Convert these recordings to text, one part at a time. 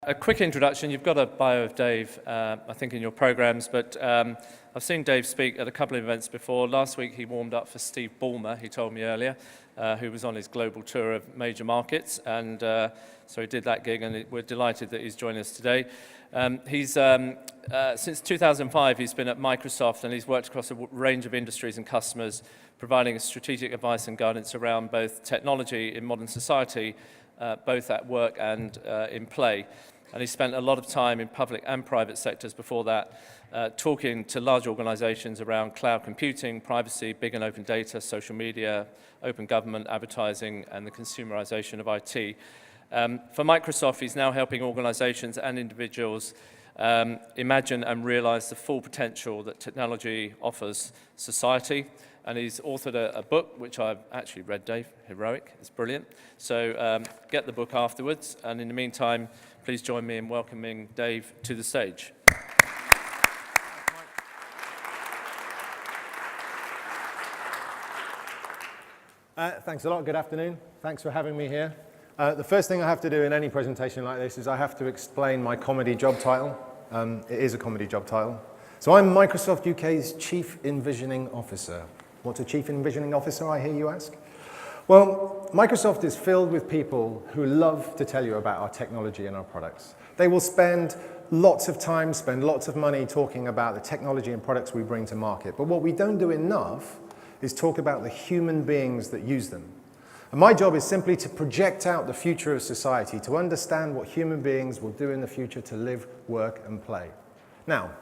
A quick introduction. You've got a bio of Dave, I think, in your programs, but I've seen Dave speak at a couple of events before. Last week he warmed up for Steve Ballmer, he told me earlier, who was on his global tour of major markets, and so he did that gig, and we're delighted that he's joining us today. Since 2005, he's been at Microsoft, and he's worked across a range of industries and customers, providing strategic advice and guidance around both technology in modern society, both at work and in play. And he spent a lot of time in public and private sectors before that, talking to large organizations around cloud computing, privacy, big and open data, social media, open government, advertising, and the consumerization of IT. For Microsoft, he's now helping organizations and individuals imagine and realize the full potential that technology offers society. And he's authored a book, which I've actually read, Dave, Heroic. It's brilliant. So get the book afterwards. And in the meantime, please join me in welcoming Dave to the stage. Thanks a lot. Good afternoon. Thanks for having me here. The first thing I have to do in any presentation like this is I have to explain my comedy job title. It is a comedy job title. So I'm Microsoft UK's Chief Envisioning Officer. What's a Chief Envisioning Officer, I hear you ask? Well, Microsoft is filled with people who love to tell you about our technology and our products. They will spend lots of time, spend lots of money talking about the technology and products we bring to market. But what we don't do enough is talk about the human beings that use them. And my job is simply to project out the future of society, to understand what human beings will do in the future to live, work, and play. Now,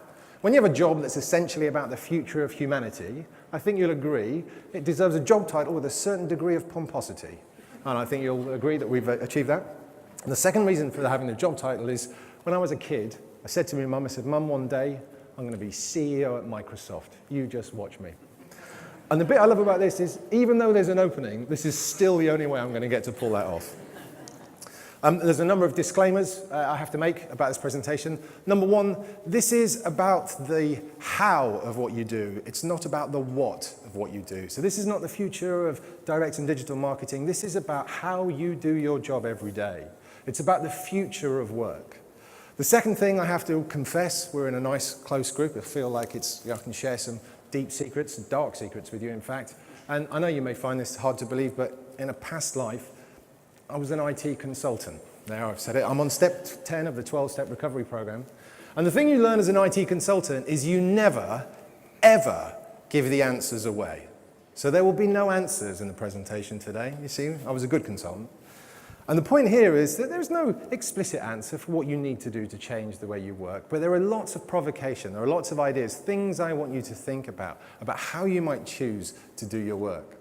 when you have a job that's essentially about the future of humanity, I think you'll agree it deserves a job title with a certain degree of pomposity. And I think you'll agree that we've achieved that. And the second reason for having the job title is when I was a kid, I said to my mum, I said, "Mum, one day I'm going to be CEO at Microsoft. You just watch me." And the bit I love about this is, even though there's an opening, this is still the only way I'm going to get to pull that off. There's a number of disclaimers I have to make about this presentation. Number one, this is about the how of what you do. It's not about the what of what you do. So this is not the future of direct and digital marketing. This is about how you do your job every day. It's about the future of work. The second thing I have to confess, we're in a nice close group. I feel like I can share some deep secrets, dark secrets with you, in fact. And I know you may find this hard to believe, but in a past life, I was an IT consultant. Now I've said it. I'm on step 10 of the 12-step recovery program. And the thing you learn as an IT consultant is you never, ever give the answers away. So there will be no answers in the presentation today. You see, I was a good consultant. And the point here is that there's no explicit answer for what you need to do to change the way you work, but there are lots of provocation, there are lots of ideas, things I want you to think about how you might choose to do your work.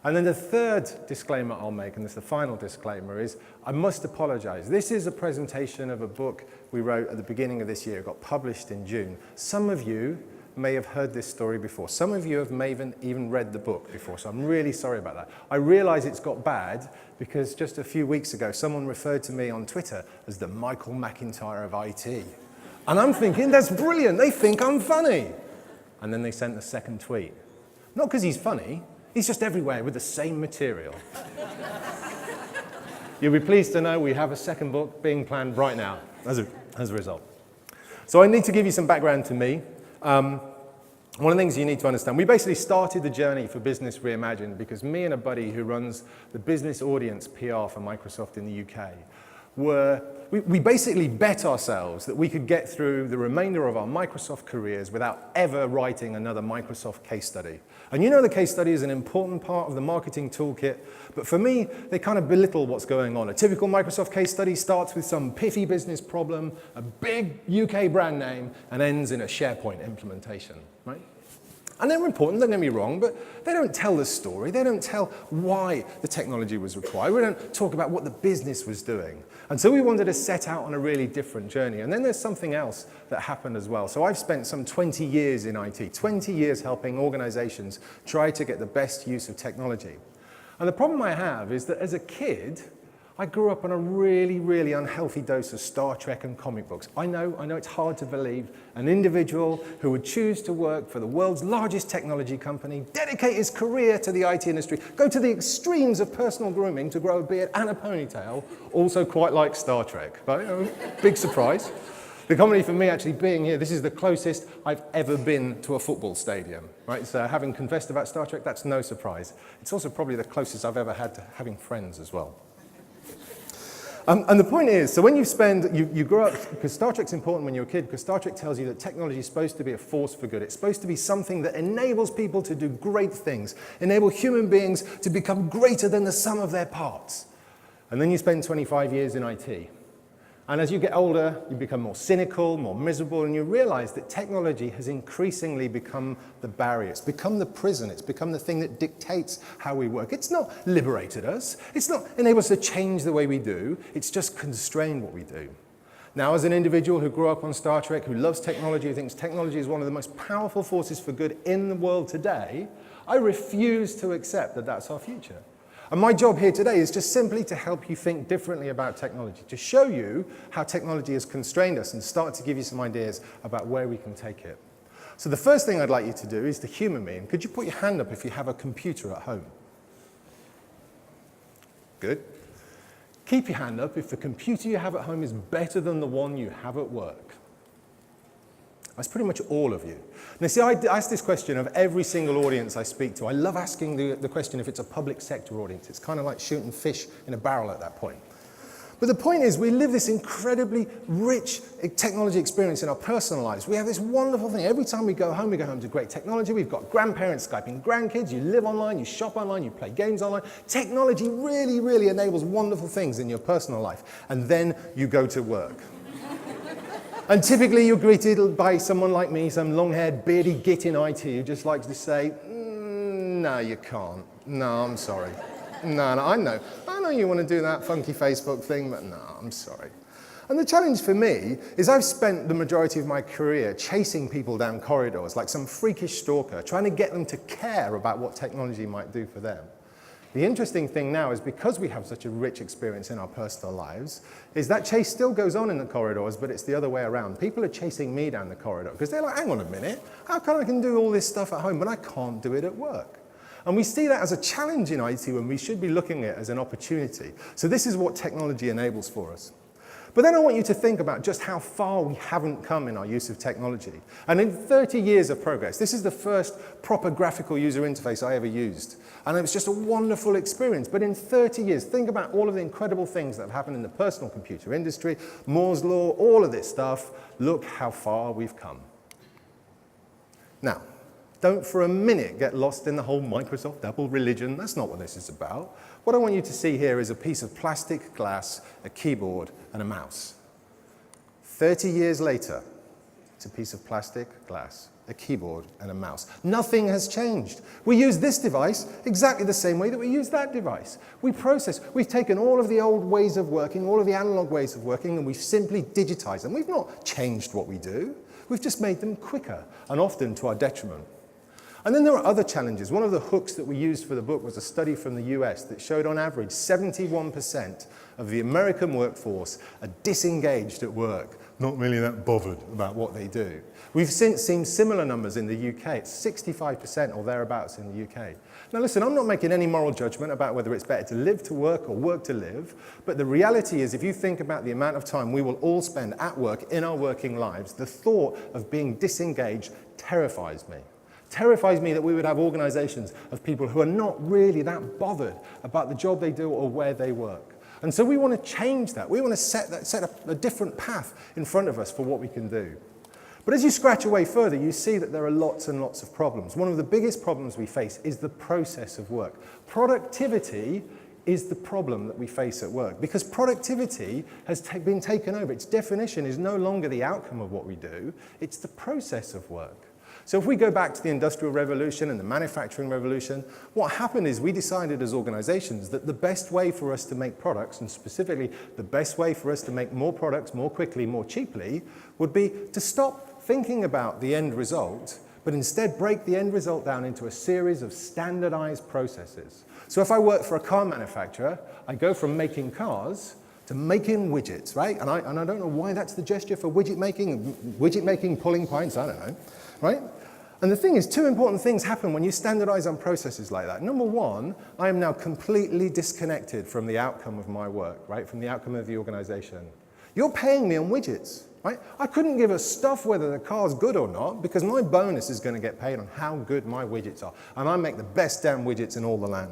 And then the third disclaimer I'll make, and this is the final disclaimer, is I must apologize. This is a presentation of a book we wrote at the beginning of this year. It got published in June. Some of you may have heard this story before. Some of you may have even read the book before, so I'm really sorry about that. I realize it's got bad because just a few weeks ago, someone referred to me on Twitter as the Michael McIntyre of IT. And I'm thinking, that's brilliant. They think I'm funny. And then they sent the second tweet. Not because he's funny. He's just everywhere with the same material. You'll be pleased to know we have a second book being planned right now as a result. So I need to give you some background to me. One of the things you need to understand, we basically started the journey for Business Reimagined because me and a buddy who runs the business audience PR for Microsoft in the UK we basically bet ourselves that we could get through the remainder of our Microsoft careers without ever writing another Microsoft case study. And you know the case study is an important part of the marketing toolkit, but for me, they kind of belittle what's going on. A typical Microsoft case study starts with some piffy business problem, a big UK brand name, and ends in a SharePoint implementation, right? And they're important, don't get me wrong, but they don't tell the story. They don't tell why the technology was required. We don't talk about what the business was doing. And so we wanted to set out on a really different journey. And then there's something else that happened as well. So I've spent some 20 years in IT, 20 years helping organizations try to get the best use of technology. And the problem I have is that as a kid, I grew up on a really, really unhealthy dose of Star Trek and comic books. I know it's hard to believe. An individual who would choose to work for the world's largest technology company, dedicate his career to the IT industry, go to the extremes of personal grooming to grow a beard and a ponytail, also quite like Star Trek. But, big surprise. The comedy for me actually being here, this is the closest I've ever been to a football stadium, right? So having confessed about Star Trek, that's no surprise. It's also probably the closest I've ever had to having friends as well. And the point is, so when you grow up, because Star Trek's important when you're a kid, because Star Trek tells you that technology is supposed to be a force for good. It's supposed to be something that enables people to do great things, enable human beings to become greater than the sum of their parts. And then you spend 25 years in IT. And as you get older, you become more cynical, more miserable, and you realize that technology has increasingly become the barrier. It's become the prison. It's become the thing that dictates how we work. It's not liberated us. It's not enabled us to change the way we do. It's just constrained what we do. Now, as an individual who grew up on Star Trek, who loves technology, who thinks technology is one of the most powerful forces for good in the world today, I refuse to accept that that's our future. And my job here today is just simply to help you think differently about technology, to show you how technology has constrained us and start to give you some ideas about where we can take it. So the first thing I'd like you to do is to humor me. And could you put your hand up if you have a computer at home? Good. Keep your hand up if the computer you have at home is better than the one you have at work. That's pretty much all of you. Now, see, I ask this question of every single audience I speak to. I love asking the question if it's a public sector audience. It's kind of like shooting fish in a barrel at that point. But the point is, we live this incredibly rich technology experience in our personal lives. We have this wonderful thing. Every time we go home to great technology. We've got grandparents Skyping grandkids. You live online, you shop online, you play games online. Technology really, really enables wonderful things in your personal life. And then you go to work. And typically you're greeted by someone like me, some long-haired, beardy git in IT who just likes to say, no, you can't. No, I'm sorry. No, I know you want to do that funky Facebook thing, but no, I'm sorry. And the challenge for me is I've spent the majority of my career chasing people down corridors like some freakish stalker, trying to get them to care about what technology might do for them. The interesting thing now is because we have such a rich experience in our personal lives, is that chase still goes on in the corridors, but it's the other way around. People are chasing me down the corridor because they're like, hang on a minute, how come I can do all this stuff at home, but I can't do it at work? And we see that as a challenge in IT when we should be looking at it as an opportunity. So this is what technology enables for us. But then I want you to think about just how far we haven't come in our use of technology. And in 30 years of progress, this is the first proper graphical user interface I ever used. And it was just a wonderful experience. But in 30 years, think about all of the incredible things that have happened in the personal computer industry, Moore's Law, all of this stuff. Look how far we've come. Now, don't for a minute get lost in the whole Microsoft Apple religion. That's not what this is about. What I want you to see here is a piece of plastic glass, a keyboard, and a mouse. 30 years later, it's a piece of plastic glass, a keyboard, and a mouse. Nothing has changed. We use this device exactly the same way that we use that device. We've taken all of the old ways of working, all of the analog ways of working, and we've simply digitized them. We've not changed what we do. We've just made them quicker, and often to our detriment. And then there are other challenges. One of the hooks that we used for the book was a study from the US that showed on average 71% of the American workforce are disengaged at work, not really that bothered about what they do. We've since seen similar numbers in the UK. It's 65% or thereabouts in the UK. Now listen, I'm not making any moral judgment about whether it's better to live to work or work to live, but the reality is if you think about the amount of time we will all spend at work in our working lives, the thought of being disengaged terrifies me. Terrifies me that we would have organizations of people who are not really that bothered about the job they do or where they work. And so we want to change that. We want to set a different path in front of us for what we can do. But as you scratch away further, you see that there are lots and lots of problems. One of the biggest problems we face is the process of work. Productivity is the problem that we face at work because productivity has been taken over. Its definition is no longer the outcome of what we do, it's the process of work. So if we go back to the Industrial Revolution and the Manufacturing Revolution, what happened is we decided as organizations that the best way for us to make products, and specifically the best way for us to make more products more quickly, more cheaply, would be to stop thinking about the end result, but instead break the end result down into a series of standardized processes. So if I work for a car manufacturer, I go from making cars to making widgets, right? And I don't know why that's the gesture for widget making, pulling pints, I don't know, right? And the thing is, two important things happen when you standardize on processes like that. Number one, I am now completely disconnected from the outcome of my work, right? From the outcome of the organization. You're paying me on widgets, right? I couldn't give a stuff whether the car's good or not because my bonus is going to get paid on how good my widgets are. And I make the best damn widgets in all the land.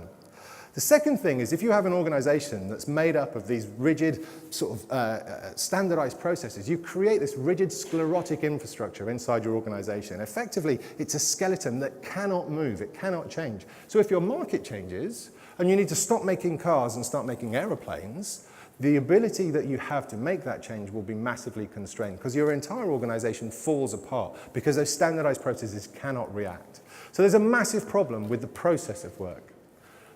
The second thing is if you have an organization that's made up of these rigid, sort of standardized processes, you create this rigid sclerotic infrastructure inside your organization. Effectively, it's a skeleton that cannot move, it cannot change. So if your market changes and you need to stop making cars and start making aeroplanes, the ability that you have to make that change will be massively constrained because your entire organization falls apart because those standardized processes cannot react. So there's a massive problem with the process of work.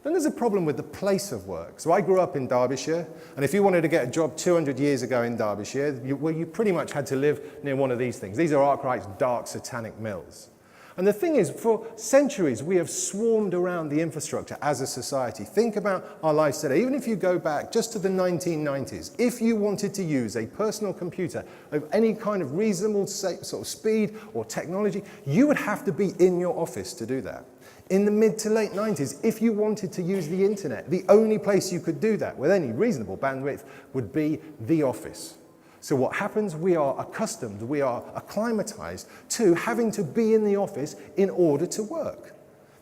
Then there's a problem with the place of work. So I grew up in Derbyshire, and if you wanted to get a job 200 years ago in Derbyshire, you pretty much had to live near one of these things. These are Arkwright's dark satanic mills. And the thing is, for centuries, we have swarmed around the infrastructure as a society. Think about our lives today. Even if you go back just to the 1990s, if you wanted to use a personal computer of any kind of reasonable sort of speed or technology, you would have to be in your office to do that. In the mid to late 90s, if you wanted to use the internet, the only place you could do that with any reasonable bandwidth would be the office. So what happens, we are accustomed, we are acclimatized to having to be in the office in order to work.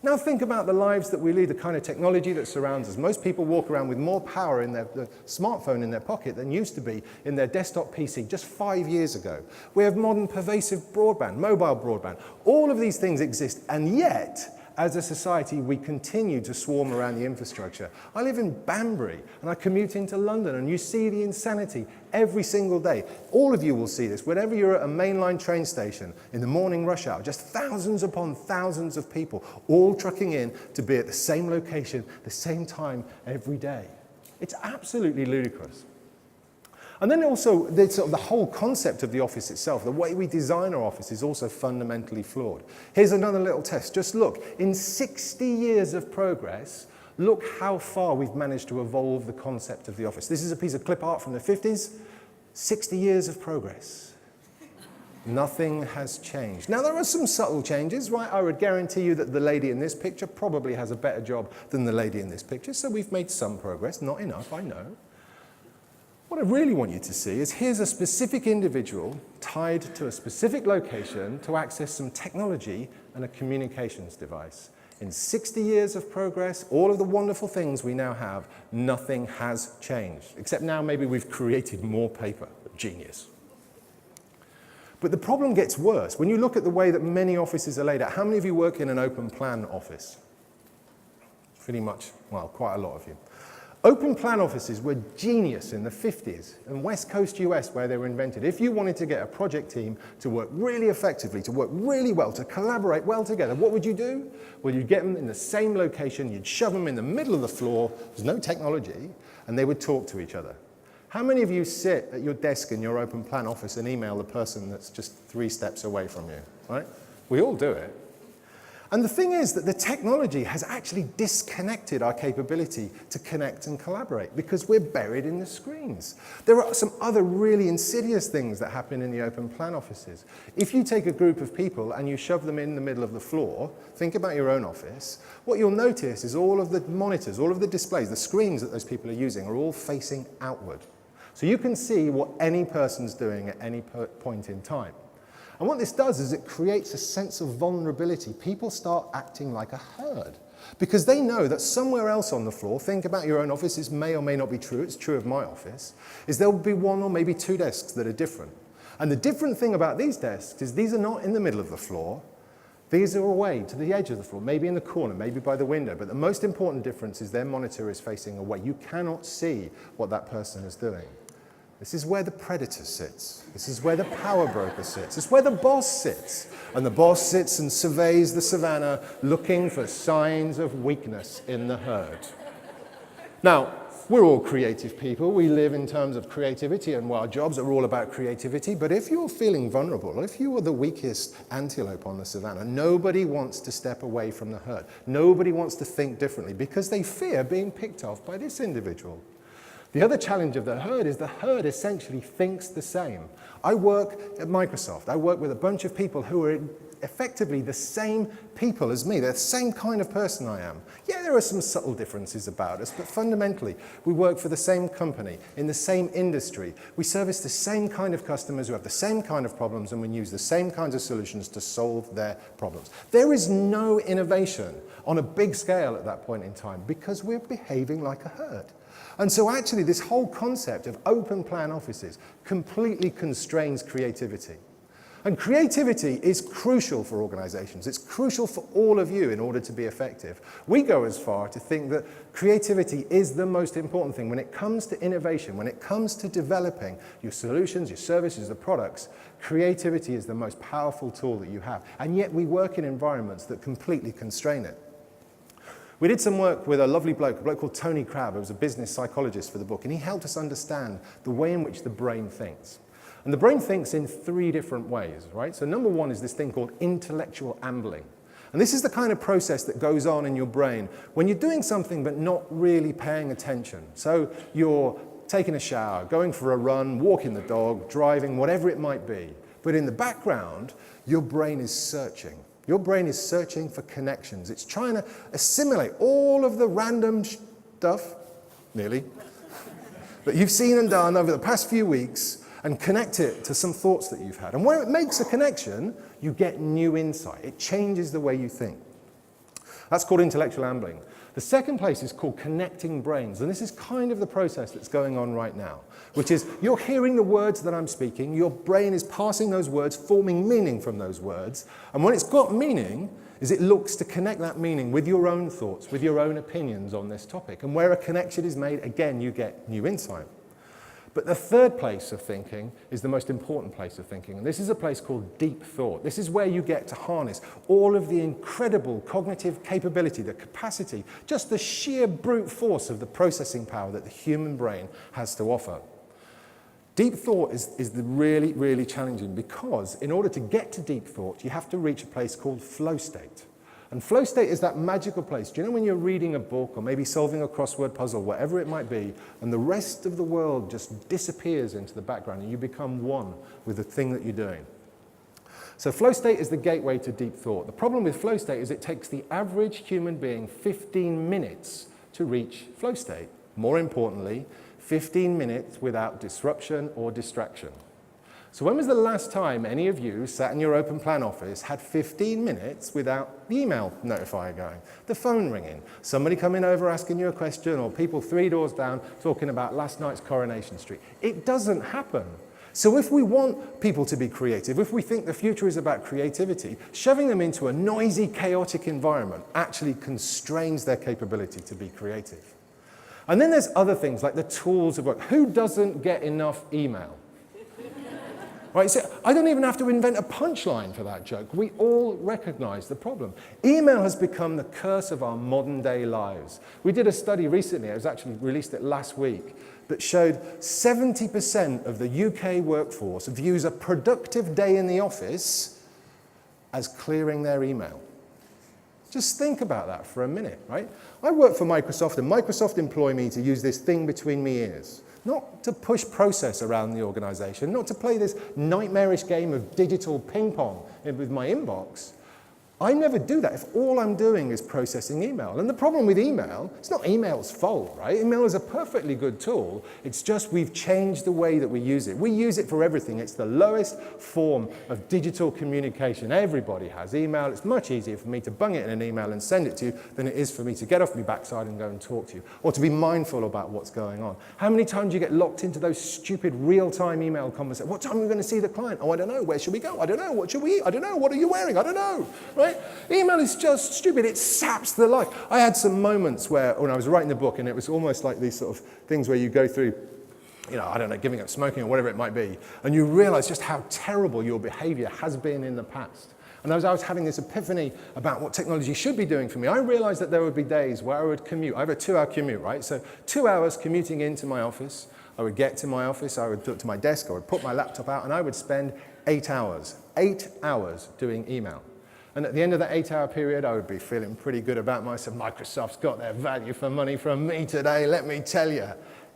Now think about the lives that we lead, the kind of technology that surrounds us. Most people walk around with more power in their smartphone in their pocket than used to be in their desktop PC just 5 years ago. We have modern pervasive broadband, mobile broadband. All of these things exist, and yet, as a society, we continue to swarm around the infrastructure. I live in Banbury, and I commute into London, and you see the insanity every single day. All of you will see this. Whenever you're at a mainline train station in the morning rush hour, just thousands upon thousands of people all trucking in to be at the same location, the same time every day. It's absolutely ludicrous. And then also, the whole concept of the office itself, the way we design our office is also fundamentally flawed. Here's another little test. Just look. In 60 years of progress, look how far we've managed to evolve the concept of the office. This is a piece of clip art from the 50s. 60 years of progress. Nothing has changed. Now, there are some subtle changes, right? I would guarantee you that the lady in this picture probably has a better job than the lady in this picture, so we've made some progress. Not enough, I know. What I really want you to see is here's a specific individual tied to a specific location to access some technology and a communications device. In 60 years of progress, all of the wonderful things we now have, nothing has changed. Except now maybe we've created more paper. Genius. But the problem gets worse. When you look at the way that many offices are laid out, how many of you work in an open plan office? Pretty much, well, quite a lot of you. Open plan offices were genius in the 50s in West Coast US where they were invented. If you wanted to get a project team to work really effectively, to work really well, to collaborate well together, what would you do? Well, you'd get them in the same location, you'd shove them in the middle of the floor, there's no technology, and they would talk to each other. How many of you sit at your desk in your open plan office and email the person that's just 3 steps away from you, right? We all do it. And the thing is that the technology has actually disconnected our capability to connect and collaborate because we're buried in the screens. There are some other really insidious things that happen in the open plan offices. If you take a group of people and you shove them in the middle of the floor, think about your own office, what you'll notice is all of the monitors, all of the displays, the screens that those people are using are all facing outward. So you can see what any person's doing at any point in time. And what this does is it creates a sense of vulnerability. People start acting like a herd because they know that somewhere else on the floor, think about your own office, this may or may not be true, it's true of my office, is there will be 1 or maybe 2 desks that are different. And the different thing about these desks is these are not in the middle of the floor, these are away to the edge of the floor, maybe in the corner, maybe by the window, but the most important difference is their monitor is facing away. You cannot see what that person is doing. This is where the predator sits. This is where the power broker sits. It's where the boss sits. And the boss sits and surveys the savannah looking for signs of weakness in the herd. Now, We're all creative people. We live in terms of creativity, and our jobs are all about creativity. But if you're feeling vulnerable, if you are the weakest antelope on the savannah, nobody wants to step away from the herd. Nobody wants to think differently because they fear being picked off by this individual. The other challenge of the herd is the herd essentially thinks the same. I work at Microsoft. I work with a bunch of people who are effectively the same people as me. They're the same kind of person I am. Yeah, there are some subtle differences about us, but fundamentally, we work for the same company, in the same industry. We service the same kind of customers who have the same kind of problems, and we use the same kinds of solutions to solve their problems. There is no innovation on a big scale at that point in time because we're behaving like a herd. And so actually, this whole concept of open plan offices completely constrains creativity. And creativity is crucial for organizations. It's crucial for all of you in order to be effective. We go as far to think that creativity is the most important thing. When it comes to innovation, when it comes to developing your solutions, your services, the products, creativity is the most powerful tool that you have. And yet we work in environments that completely constrain it. We did some work with a lovely bloke, a bloke called Tony Crabb, who was a business psychologist for the book, and he helped us understand the way in which the brain thinks. And the brain thinks in 3 different ways, right? So number 1 is this thing called intellectual ambling. And this is the kind of process that goes on in your brain when you're doing something but not really paying attention. So you're taking a shower, going for a run, walking the dog, driving, whatever it might be. But in the background, your brain is searching. Your brain is searching for connections. It's trying to assimilate all of the random stuff, nearly, that you've seen and done over the past few weeks and connect it to some thoughts that you've had. And when it makes a connection, you get new insight. It changes the way you think. That's called intellectual ambling. The second place is called connecting brains. And this is kind of the process that's going on right now, which is you're hearing the words that I'm speaking, your brain is passing those words, forming meaning from those words. And when it's got meaning, is it looks to connect that meaning with your own thoughts, with your own opinions on this topic. And where a connection is made, again, you get new insight. But the third place of thinking is the most important place of thinking, and this is a place called deep thought. This is where you get to harness all of the incredible cognitive capability, the capacity, just the sheer brute force of the processing power that the human brain has to offer. Deep thought is really, really challenging because in order to get to deep thought, you have to reach a place called flow state. And flow state is that magical place. Do you know when you're reading a book or maybe solving a crossword puzzle, whatever it might be, and the rest of the world just disappears into the background and you become one with the thing that you're doing? So flow state is the gateway to deep thought. The problem with flow state is it takes the average human being 15 minutes to reach flow state. More importantly, 15 minutes without disruption or distraction. So when was the last time any of you sat in your open plan office, had 15 minutes without the email notifier going, the phone ringing, somebody coming over asking you a question, or people 3 doors down talking about last night's Coronation Street? It doesn't happen. So if we want people to be creative, if we think the future is about creativity, shoving them into a noisy, chaotic environment actually constrains their capability to be creative. And then there's other things like the tools of work. Who doesn't get enough email? Right, so I don't even have to invent a punchline for that joke. We all recognize the problem. Email has become the curse of our modern day lives. We did a study recently, I was actually released it last week, that showed 70% of the UK workforce views a productive day in the office as clearing their email. Just think about that for a minute, right? I work for Microsoft, and Microsoft employ me to use this thing between me ears. Not to push process around the organization, not to play this nightmarish game of digital ping pong with my inbox. I never do that if all I'm doing is processing email. And the problem with email, it's not email's fault, right? Email is a perfectly good tool. It's just we've changed the way that we use it. We use it for everything. It's the lowest form of digital communication. Everybody has email. It's much easier for me to bung it in an email and send it to you than it is for me to get off my backside and go and talk to you, or to be mindful about what's going on. How many times do you get locked into those stupid real-time email conversations? What time are we going to see the client? Oh, I don't know. Where should we go? I don't know. What should we eat? I don't know. What are you wearing? I don't know, right? Email is just stupid. It saps the life. I had some moments where, when I was writing the book, and it was almost like these sort of things where you go through, I don't know, giving up smoking or whatever it might be, and you realize just how terrible your behavior has been in the past. And as I was having this epiphany about what technology should be doing for me, I realized that there would be days where I would commute. I have a 2-hour commute, right? So 2 hours commuting into my office. I would get to my office, I would go to my desk, I would put my laptop out, and I would spend 8 hours doing email. And at the end of that 8-hour period, I would be feeling pretty good about myself. Microsoft's got their value for money from me today, let me tell you.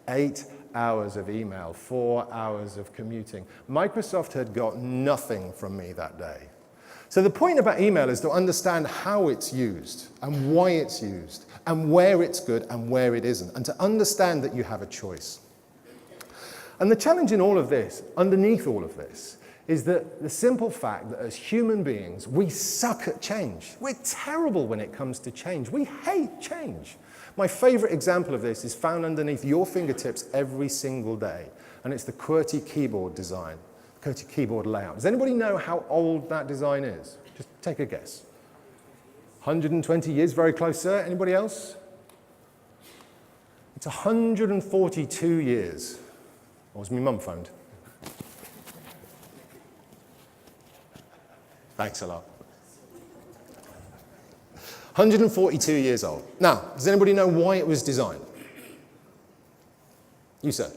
8 hours of email, 4 hours of commuting. Microsoft had got nothing from me that day. So the point about email is to understand how it's used and why it's used and where it's good and where it isn't, and to understand that you have a choice. And the challenge in all of this, underneath all of this, is that the simple fact that as human beings, we suck at change. We're terrible when it comes to change. We hate change. My favorite example of this is found underneath your fingertips every single day, and it's the QWERTY keyboard design, QWERTY keyboard layout. Does anybody know how old that design is? Just take a guess. 120 years, very close, sir. Anybody else? It's 142 years. Or was my mum phoned? Thanks a lot. 142 years old. Now, does anybody know why it was designed? You, sir. So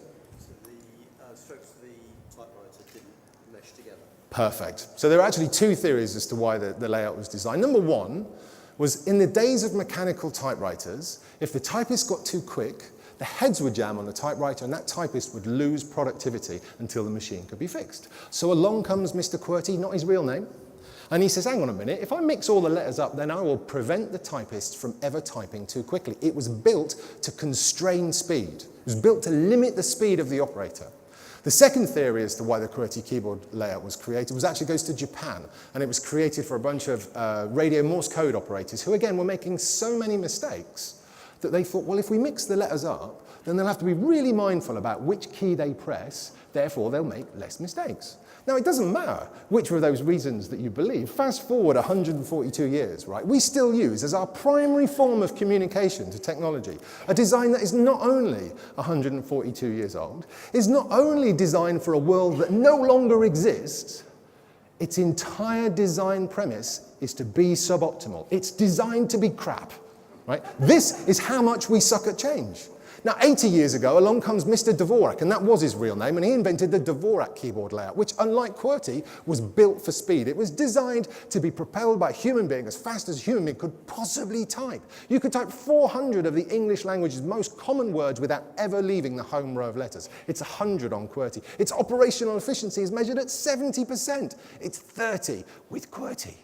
the strokes of the typewriter didn't mesh together. Perfect. So there are actually two theories as to why the layout was designed. Number one was in the days of mechanical typewriters, if the typist got too quick, the heads would jam on the typewriter and that typist would lose productivity until the machine could be fixed. So along comes Mr. QWERTY, not his real name, and he says, hang on a minute, if I mix all the letters up, then I will prevent the typist from ever typing too quickly. It was built to constrain speed. It was built to limit the speed of the operator. The second theory as to why the QWERTY keyboard layout was created goes to Japan, and it was created for a bunch of radio Morse code operators who, again, were making so many mistakes that they thought, well, if we mix the letters up, then they'll have to be really mindful about which key they press, therefore they'll make less mistakes. Now, it doesn't matter which of those reasons that you believe. Fast forward 142 years, right? We still use as our primary form of communication to technology a design that is not only 142 years old, is not only designed for a world that no longer exists, its entire design premise is to be suboptimal. It's designed to be crap, right? This is how much we suck at change. Now, 80 years ago, along comes Mr. Dvorak, and that was his real name, and he invented the Dvorak keyboard layout, which, unlike QWERTY, was built for speed. It was designed to be propelled by a human being as fast as a human being could possibly type. You could type 400 of the English language's most common words without ever leaving the home row of letters. It's 100 on QWERTY. Its operational efficiency is measured at 70%. It's 30 with QWERTY.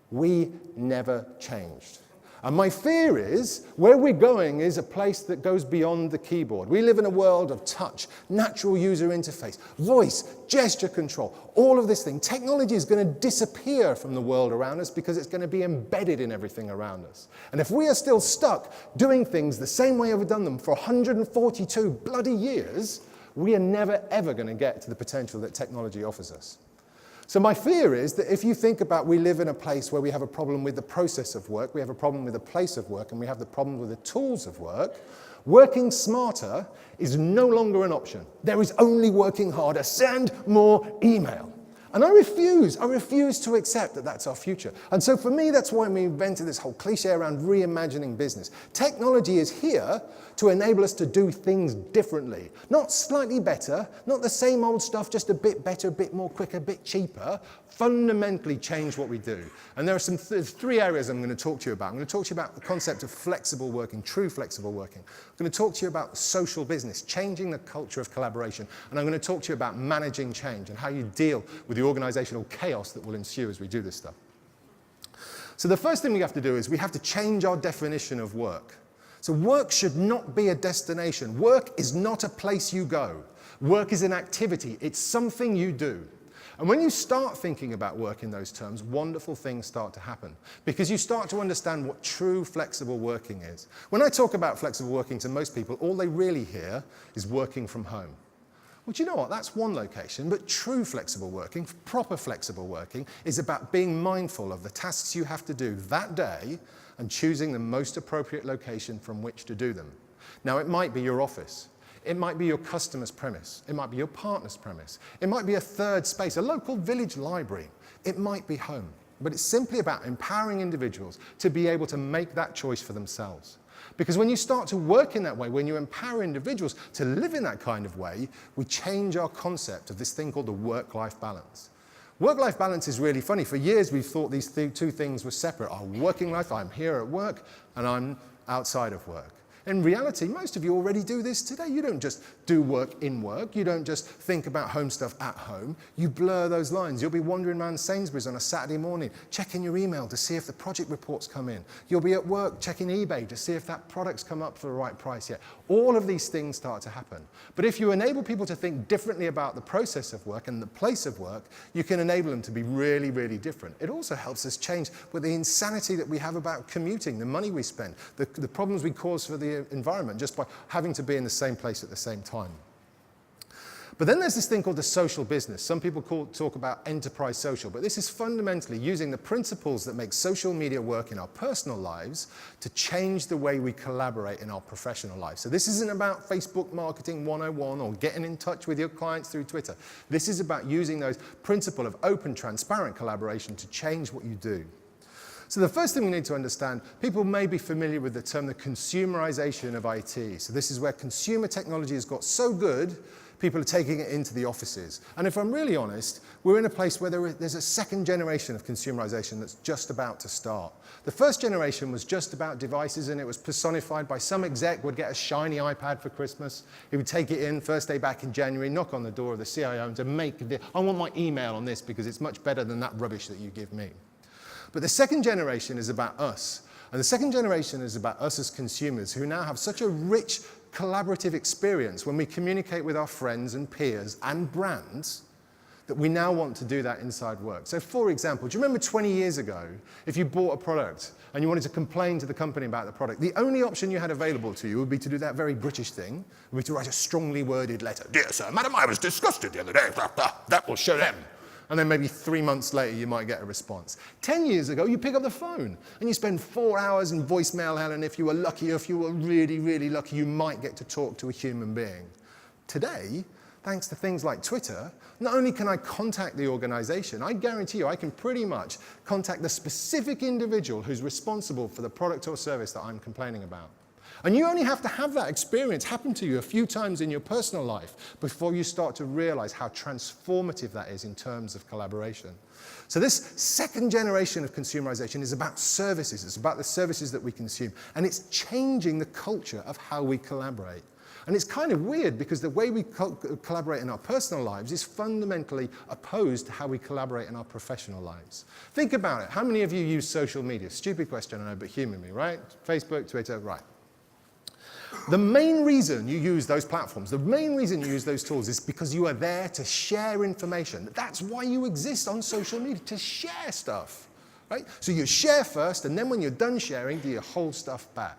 We never changed. And my fear is, where we're going is a place that goes beyond the keyboard. We live in a world of touch, natural user interface, voice, gesture control, all of this thing. Technology is going to disappear from the world around us because it's going to be embedded in everything around us. And if we are still stuck doing things the same way we've done them for 142 bloody years, we are never, ever going to get to the potential that technology offers us. So my fear is that if you think about we live in a place where we have a problem with the process of work, we have a problem with the place of work, and we have the problem with the tools of work, working smarter is no longer an option. There is only working harder. Send more email. And I refuse to accept that that's our future. And so for me, that's why we invented this whole cliche around reimagining business. Technology is here to enable us to do things differently. Not slightly better, not the same old stuff, just a bit better, a bit more quicker, a bit cheaper. Fundamentally change what we do. And there are three areas I'm going to talk to you about. I'm going to talk to you about the concept of flexible working, true flexible working. I'm going to talk to you about social business, changing the culture of collaboration. And I'm going to talk to you about managing change and how you deal with the organizational chaos that will ensue as we do this stuff. So the first thing we have to do is we have to change our definition of work. So work should not be a destination. Work is not a place you go. Work is an activity. It's something you do. And when you start thinking about work in those terms, wonderful things start to happen because you start to understand what true flexible working is. When I talk about flexible working to most people, all they really hear is working from home. Well, do you know what? That's one location, but true flexible working, proper flexible working, is about being mindful of the tasks you have to do that day and choosing the most appropriate location from which to do them. Now, it might be your office. It might be your customer's premise. It might be your partner's premise. It might be a third space, a local village library. It might be home. but it's simply about empowering individuals to be able to make that choice for themselves. Because when you start to work in that way, when you empower individuals to live in that kind of way, we change our concept of this thing called the work-life balance. Work-life balance is really funny. For years, we've thought these two things were separate. Our working life, I'm here at work, and I'm outside of work. In reality, most of you already do this today. You don't just do work in work. You don't just think about home stuff at home. You blur those lines. You'll be wandering around Sainsbury's on a Saturday morning, checking your email to see if the project reports come in. You'll be at work checking eBay to see if that product's come up for the right price yet. All of these things start to happen. But if you enable people to think differently about the process of work and the place of work, you can enable them to be really, really different. It also helps us change with the insanity that we have about commuting, the money we spend, the problems we cause for the environment just by having to be in the same place at the same time. But then there's this thing called the social business. Some people talk about enterprise social, but this is fundamentally using the principles that make social media work in our personal lives to change the way we collaborate in our professional lives. So this isn't about Facebook marketing 101 or getting in touch with your clients through Twitter. This is about using those principles of open, transparent collaboration to change what you do. So the first thing we need to understand, people may be familiar with the term the consumerization of IT. So this is where consumer technology has got so good, people are taking it into the offices. And if I'm really honest, we're in a place where there's a second generation of consumerization that's just about to start. The first generation was just about devices, and it was personified by some exec would get a shiny iPad for Christmas. He would take it in first day back in January, knock on the door of the CIO and say, I want my email on this because it's much better than that rubbish that you give me. But the second generation is about us. And the second generation is about us as consumers who now have such a rich collaborative experience when we communicate with our friends and peers and brands that we now want to do that inside work. So for example, do you remember 20 years ago, if you bought a product and you wanted to complain to the company about the product, the only option you had available to you would be to do that very British thing, would be to write a strongly worded letter. Dear sir, madam, I was disgusted the other day. That will show them. And then maybe 3 months later, you might get a response. 10 years ago, you pick up the phone and you spend 4 hours in voicemail hell, and if you were lucky, or if you were really, really lucky, you might get to talk to a human being. Today, thanks to things like Twitter, not only can I contact the organization, I guarantee you I can pretty much contact the specific individual who's responsible for the product or service that I'm complaining about. And you only have to have that experience happen to you a few times in your personal life before you start to realize how transformative that is in terms of collaboration. So this second generation of consumerization is about services. It's about the services that we consume. And it's changing the culture of how we collaborate. And it's kind of weird because the way we collaborate in our personal lives is fundamentally opposed to how we collaborate in our professional lives. Think about it. How many of you use social media? Stupid question, I know, but humor me, right? Facebook, Twitter, right. The main reason you use those platforms, the main reason you use those tools is because you are there to share information. That's why you exist on social media, to share stuff, right? So you share first, and then when you're done sharing, do you hold stuff back?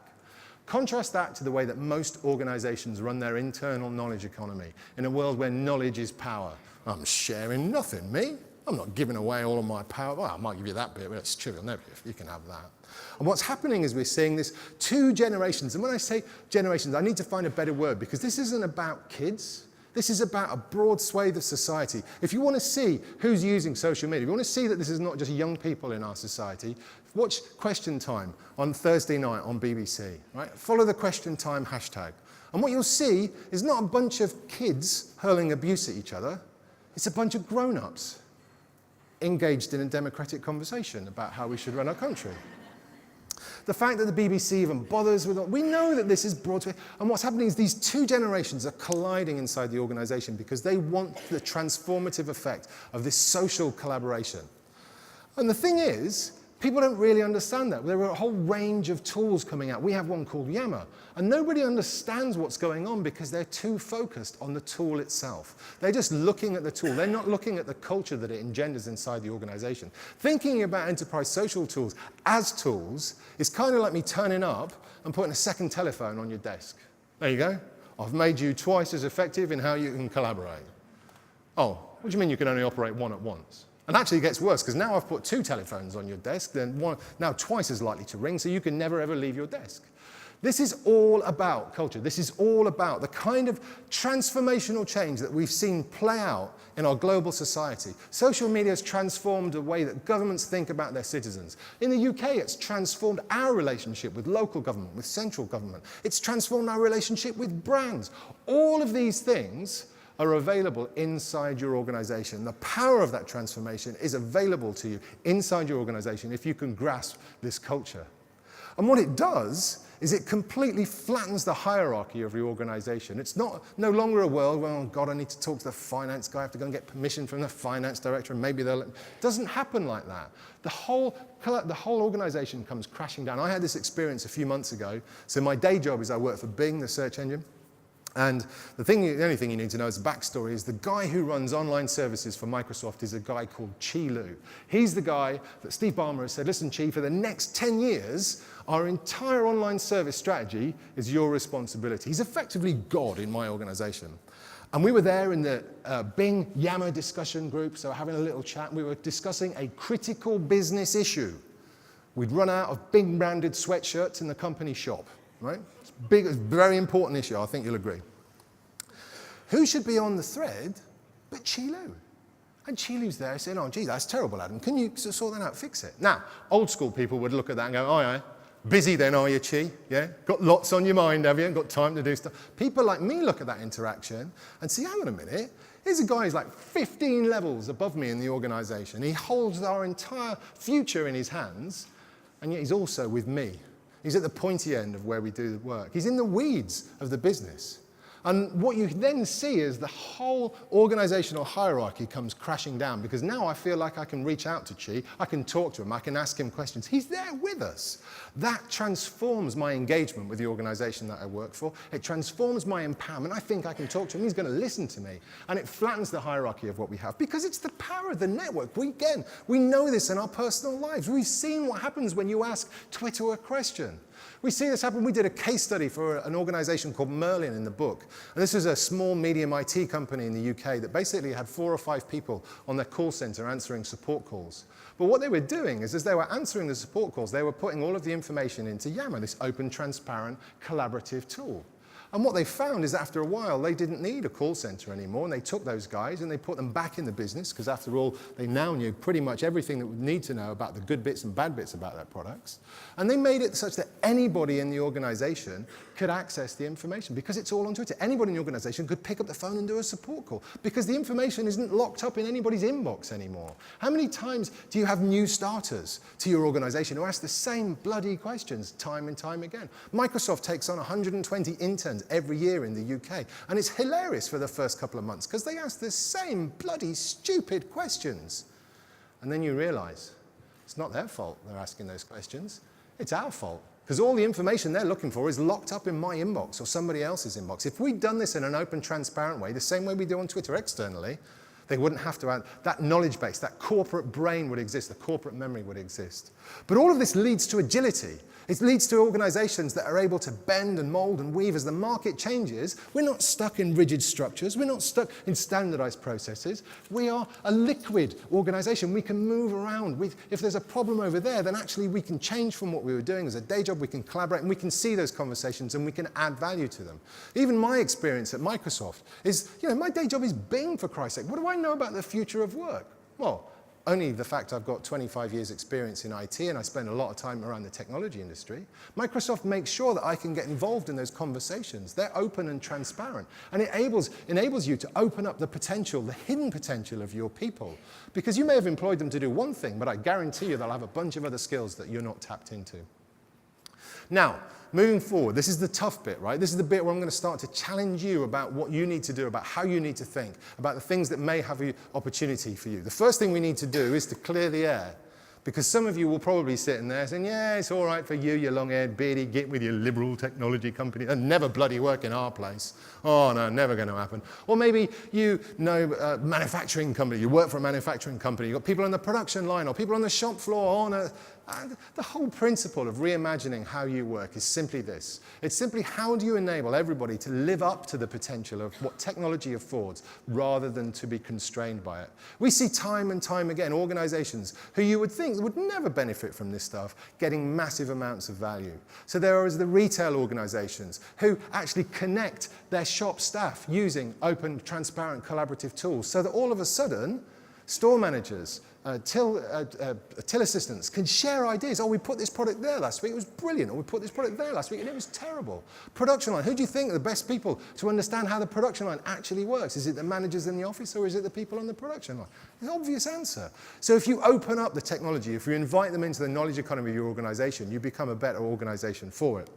Contrast that to the way that most organizations run their internal knowledge economy in a world where knowledge is power. I'm sharing nothing, me. I'm not giving away all of my power. Well, I might give you that bit, but it's trivial. No, you can have that. And what's happening is we're seeing this two generations. And when I say generations, I need to find a better word because this isn't about kids. This is about a broad swathe of society. If you want to see who's using social media, if you want to see that this is not just young people in our society, watch Question Time on Thursday night on BBC. Right? Follow the Question Time hashtag. And what you'll see is not a bunch of kids hurling abuse at each other. It's a bunch of grown-ups engaged in a democratic conversation about how we should run our country. The fact that the BBC even bothers with it, we know that this is Broadway. And what's happening is these two generations are colliding inside the organization because they want the transformative effect of this social collaboration. And the thing is, people don't really understand that. There are a whole range of tools coming out. We have one called Yammer. And nobody understands what's going on because they're too focused on the tool itself. They're just looking at the tool. They're not looking at the culture that it engenders inside the organization. Thinking about enterprise social tools as tools is kind of like me turning up and putting a second telephone on your desk. There you go. I've made you twice as effective in how you can collaborate. Oh, what do you mean you can only operate one at once? And actually it gets worse, because now I've put two telephones on your desk, then one, now twice as likely to ring, so you can never ever leave your desk. This is all about culture. This is all about the kind of transformational change that we've seen play out in our global society. Social media has transformed the way that governments think about their citizens. In the UK, it's transformed our relationship with local government, with central government. It's transformed our relationship with brands. All of these things are available inside your organization. The power of that transformation is available to you inside your organization if you can grasp this culture. And what it does is it completely flattens the hierarchy of your organization. It's no longer a world where, oh God, I need to talk to the finance guy, I have to go and get permission from the finance director, and maybe they'll... It doesn't happen like that. The whole organization comes crashing down. I had this experience a few months ago. So my day job is I work for Bing, the search engine. And the only thing you need to know as a backstory is the guy who runs online services for Microsoft is a guy called Chi Lu. He's the guy that Steve Ballmer has said, listen, Chi, for the next 10 years, our entire online service strategy is your responsibility. He's effectively God in my organization. And we were there in the Bing Yammer discussion group, so having a little chat, and we were discussing a critical business issue. We'd run out of Bing branded sweatshirts in the company shop, right? It's a very important issue, I think you'll agree. Who should be on the thread but Chi Lu? And Chi Lu's there saying, oh, gee, that's terrible, Adam. Can you sort that out, fix it? Now, old school people would look at that and go, oh, yeah, busy then, are you, Chi? Yeah? Got lots on your mind, have you? Got time to do stuff. People like me look at that interaction and see, hang on a minute, here's a guy who's like 15 levels above me in the organization. He holds our entire future in his hands, and yet he's also with me. He's at the pointy end of where we do the work. He's in the weeds of the business. And what you then see is the whole organizational hierarchy comes crashing down, because now I feel like I can reach out to Chi, I can talk to him, I can ask him questions. He's there with us. That transforms my engagement with the organization that I work for. It transforms my empowerment. I think I can talk to him, he's going to listen to me. And it flattens the hierarchy of what we have, because it's the power of the network. We know this in our personal lives. We've seen what happens when you ask Twitter a question. We see this happen. We did a case study for an organization called Merlin in the book. And this is a small, medium IT company in the UK that basically had 4 or 5 people on their call center answering support calls. But what they were doing is, as they were answering the support calls, they were putting all of the information into Yammer, this open, transparent, collaborative tool. And what they found is after a while, they didn't need a call center anymore, and they took those guys and they put them back in the business, because after all, they now knew pretty much everything that we need to know about the good bits and bad bits about their products. And they made it such that anybody in the organization could access the information, because it's all on Twitter. Anybody in the organization could pick up the phone and do a support call, because the information isn't locked up in anybody's inbox anymore. How many times do you have new starters to your organization who ask the same bloody questions time and time again? Microsoft takes on 120 interns every year in the UK, and it's hilarious for the first couple of months, because they ask the same bloody stupid questions. And then you realize it's not their fault they're asking those questions, it's our fault. Because all the information they're looking for is locked up in my inbox or somebody else's inbox. If we'd done this in an open, transparent way, the same way we do on Twitter externally, they wouldn't have to add, that knowledge base, that corporate brain would exist, the corporate memory would exist. But all of this leads to agility. It leads to organizations that are able to bend and mold and weave as the market changes. We're not stuck in rigid structures. We're not stuck in standardized processes. We are a liquid organization. We can move around. If there's a problem over there, then actually we can change from what we were doing as a day job. We can collaborate, and we can see those conversations, and we can add value to them. Even my experience at Microsoft is, my day job is Bing, for Christ's sake. What do I know about the future of work? Well, only the fact I've got 25 years experience in IT and I spend a lot of time around the technology industry. Microsoft makes sure that I can get involved in those conversations. They're open and transparent. And it enables you to open up the potential, the hidden potential of your people. Because you may have employed them to do one thing, but I guarantee you they'll have a bunch of other skills that you're not tapped into. Now, moving forward, this is the tough bit, right? This is the bit where I'm going to start to challenge you about what you need to do, about how you need to think, about the things that may have an opportunity for you. The first thing we need to do is to clear the air. Because some of you will probably be sitting there saying, yeah, it's all right for you, you long-haired beardy git with your liberal technology company. They'll never bloody work in our place. Oh, no, never going to happen. Or maybe you know a manufacturing company. You work for a manufacturing company. You've got people on the production line or people on the shop floor. And the whole principle of reimagining how you work is simply this. It's simply, how do you enable everybody to live up to the potential of what technology affords rather than to be constrained by it? We see time and time again organizations who you would think that would never benefit from this stuff getting massive amounts of value. So there are the retail organizations who actually connect their shop staff using open, transparent, collaborative tools so that all of a sudden, store managers, till assistants can share ideas. Oh, we put this product there last week, it was brilliant. Or we put this product there last week and it was terrible. Production line, who do you think are the best people to understand how the production line actually works? Is it the managers in the office or is it the people on the production line? It's an obvious answer. So if you open up the technology, if you invite them into the knowledge economy of your organization, you become a better organization for it.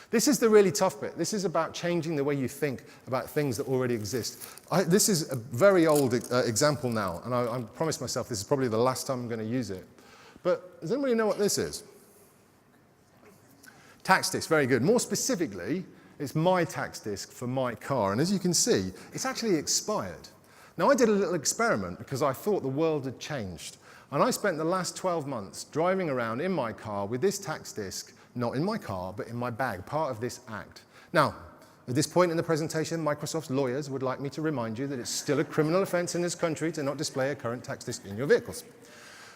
This is the really tough bit. This is about changing the way you think about things that already exist. This is a very old example now, and I promised myself this is probably the last time I'm going to use it. But does anybody know what this is? Tax disc, very good. More specifically, it's my tax disc for my car, and as you can see, it's actually expired. Now, I did a little experiment because I thought the world had changed, and I spent the last 12 months driving around in my car with this tax disc, not in my car, but in my bag, part of this act. Now, at this point in the presentation, Microsoft's lawyers would like me to remind you that it's still a criminal offense in this country to not display a current tax disc in your vehicles.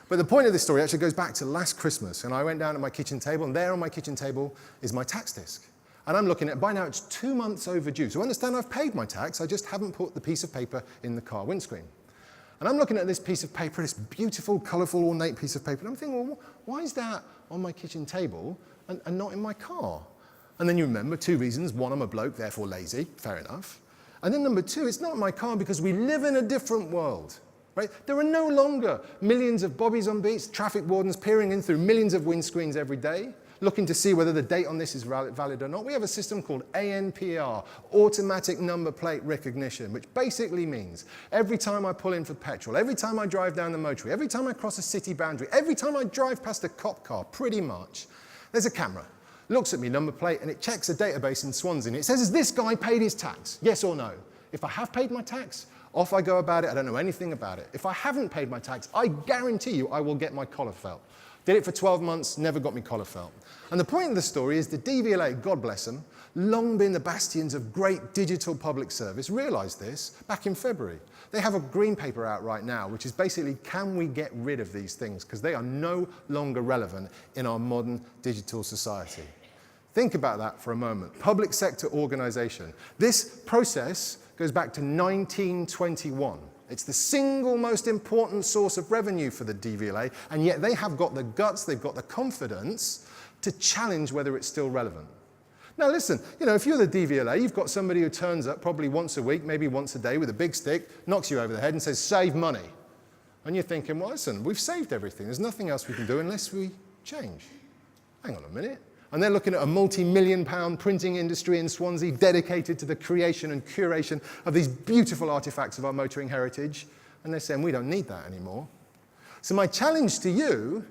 But the point of this story actually goes back to last Christmas, and I went down to my kitchen table, and there on my kitchen table is my tax disc. And I'm looking at, by now it's 2 months overdue. So understand I've paid my tax, I just haven't put the piece of paper in the car windscreen. And I'm looking at this piece of paper, this beautiful, colourful, ornate piece of paper, and I'm thinking, well, why is that on my kitchen table and not in my car? And then you remember 2 reasons. 1, I'm a bloke, therefore lazy, fair enough. And then number 2, it's not in my car because we live in a different world, right? There are no longer millions of bobbies on beats, traffic wardens peering in through millions of windscreens every day, looking to see whether the date on this is valid or not. We have a system called ANPR, Automatic Number Plate Recognition, which basically means every time I pull in for petrol, every time I drive down the motorway, every time I cross a city boundary, every time I drive past a cop car, pretty much, there's a camera, looks at me, number plate, and it checks a database in Swansea. And it says, has this guy paid his tax? Yes or no? If I have paid my tax, off I go about it. I don't know anything about it. If I haven't paid my tax, I guarantee you I will get my collar felt. Did it for 12 months, never got me collar felt. And the point of the story is the DVLA, God bless them, long been the bastions of great digital public service, realized this back in February. They have a green paper out right now, which is basically, can we get rid of these things? Because they are no longer relevant in our modern digital society. Think about that for a moment. Public sector organization. This process goes back to 1921. It's the single most important source of revenue for the DVLA, and yet they have got the guts, they've got the confidence to challenge whether it's still relevant. Now listen, if you're the DVLA, you've got somebody who turns up probably once a week, maybe once a day with a big stick, knocks you over the head and says, save money. And you're thinking, well, listen, we've saved everything. There's nothing else we can do unless we change. Hang on a minute. And they're looking at a multi-million-pound printing industry in Swansea dedicated to the creation and curation of these beautiful artifacts of our motoring heritage. And they're saying, we don't need that anymore. So my challenge to you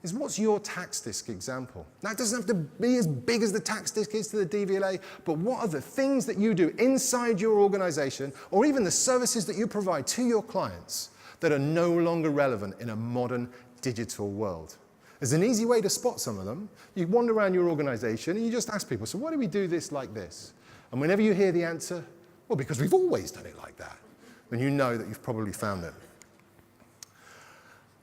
is, what's your tax disc example? Now, it doesn't have to be as big as the tax disc is to the DVLA, but what are the things that you do inside your organization, or even the services that you provide to your clients, that are no longer relevant in a modern digital world? There's an easy way to spot some of them. You wander around your organization and you just ask people, so why do we do this like this? And whenever you hear the answer, well, because we've always done it like that, then you know that you've probably found it.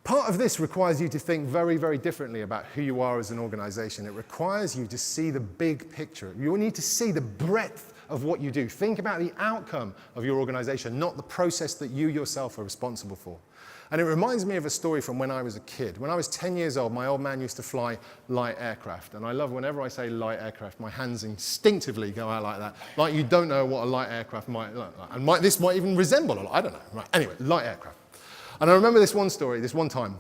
Part of this requires you to think very, very differently about who you are as an organization. It requires you to see the big picture. You need to see the breadth of what you do. Think about the outcome of your organization, not the process that you yourself are responsible for. And it reminds me of a story from when I was a kid. When I was 10 years old, my old man used to fly light aircraft. And I love, whenever I say light aircraft, my hands instinctively go out like that. Like you don't know what a light aircraft might look like. And this might even resemble a light, I don't know. Right. Anyway, light aircraft. And I remember this one story, this one time.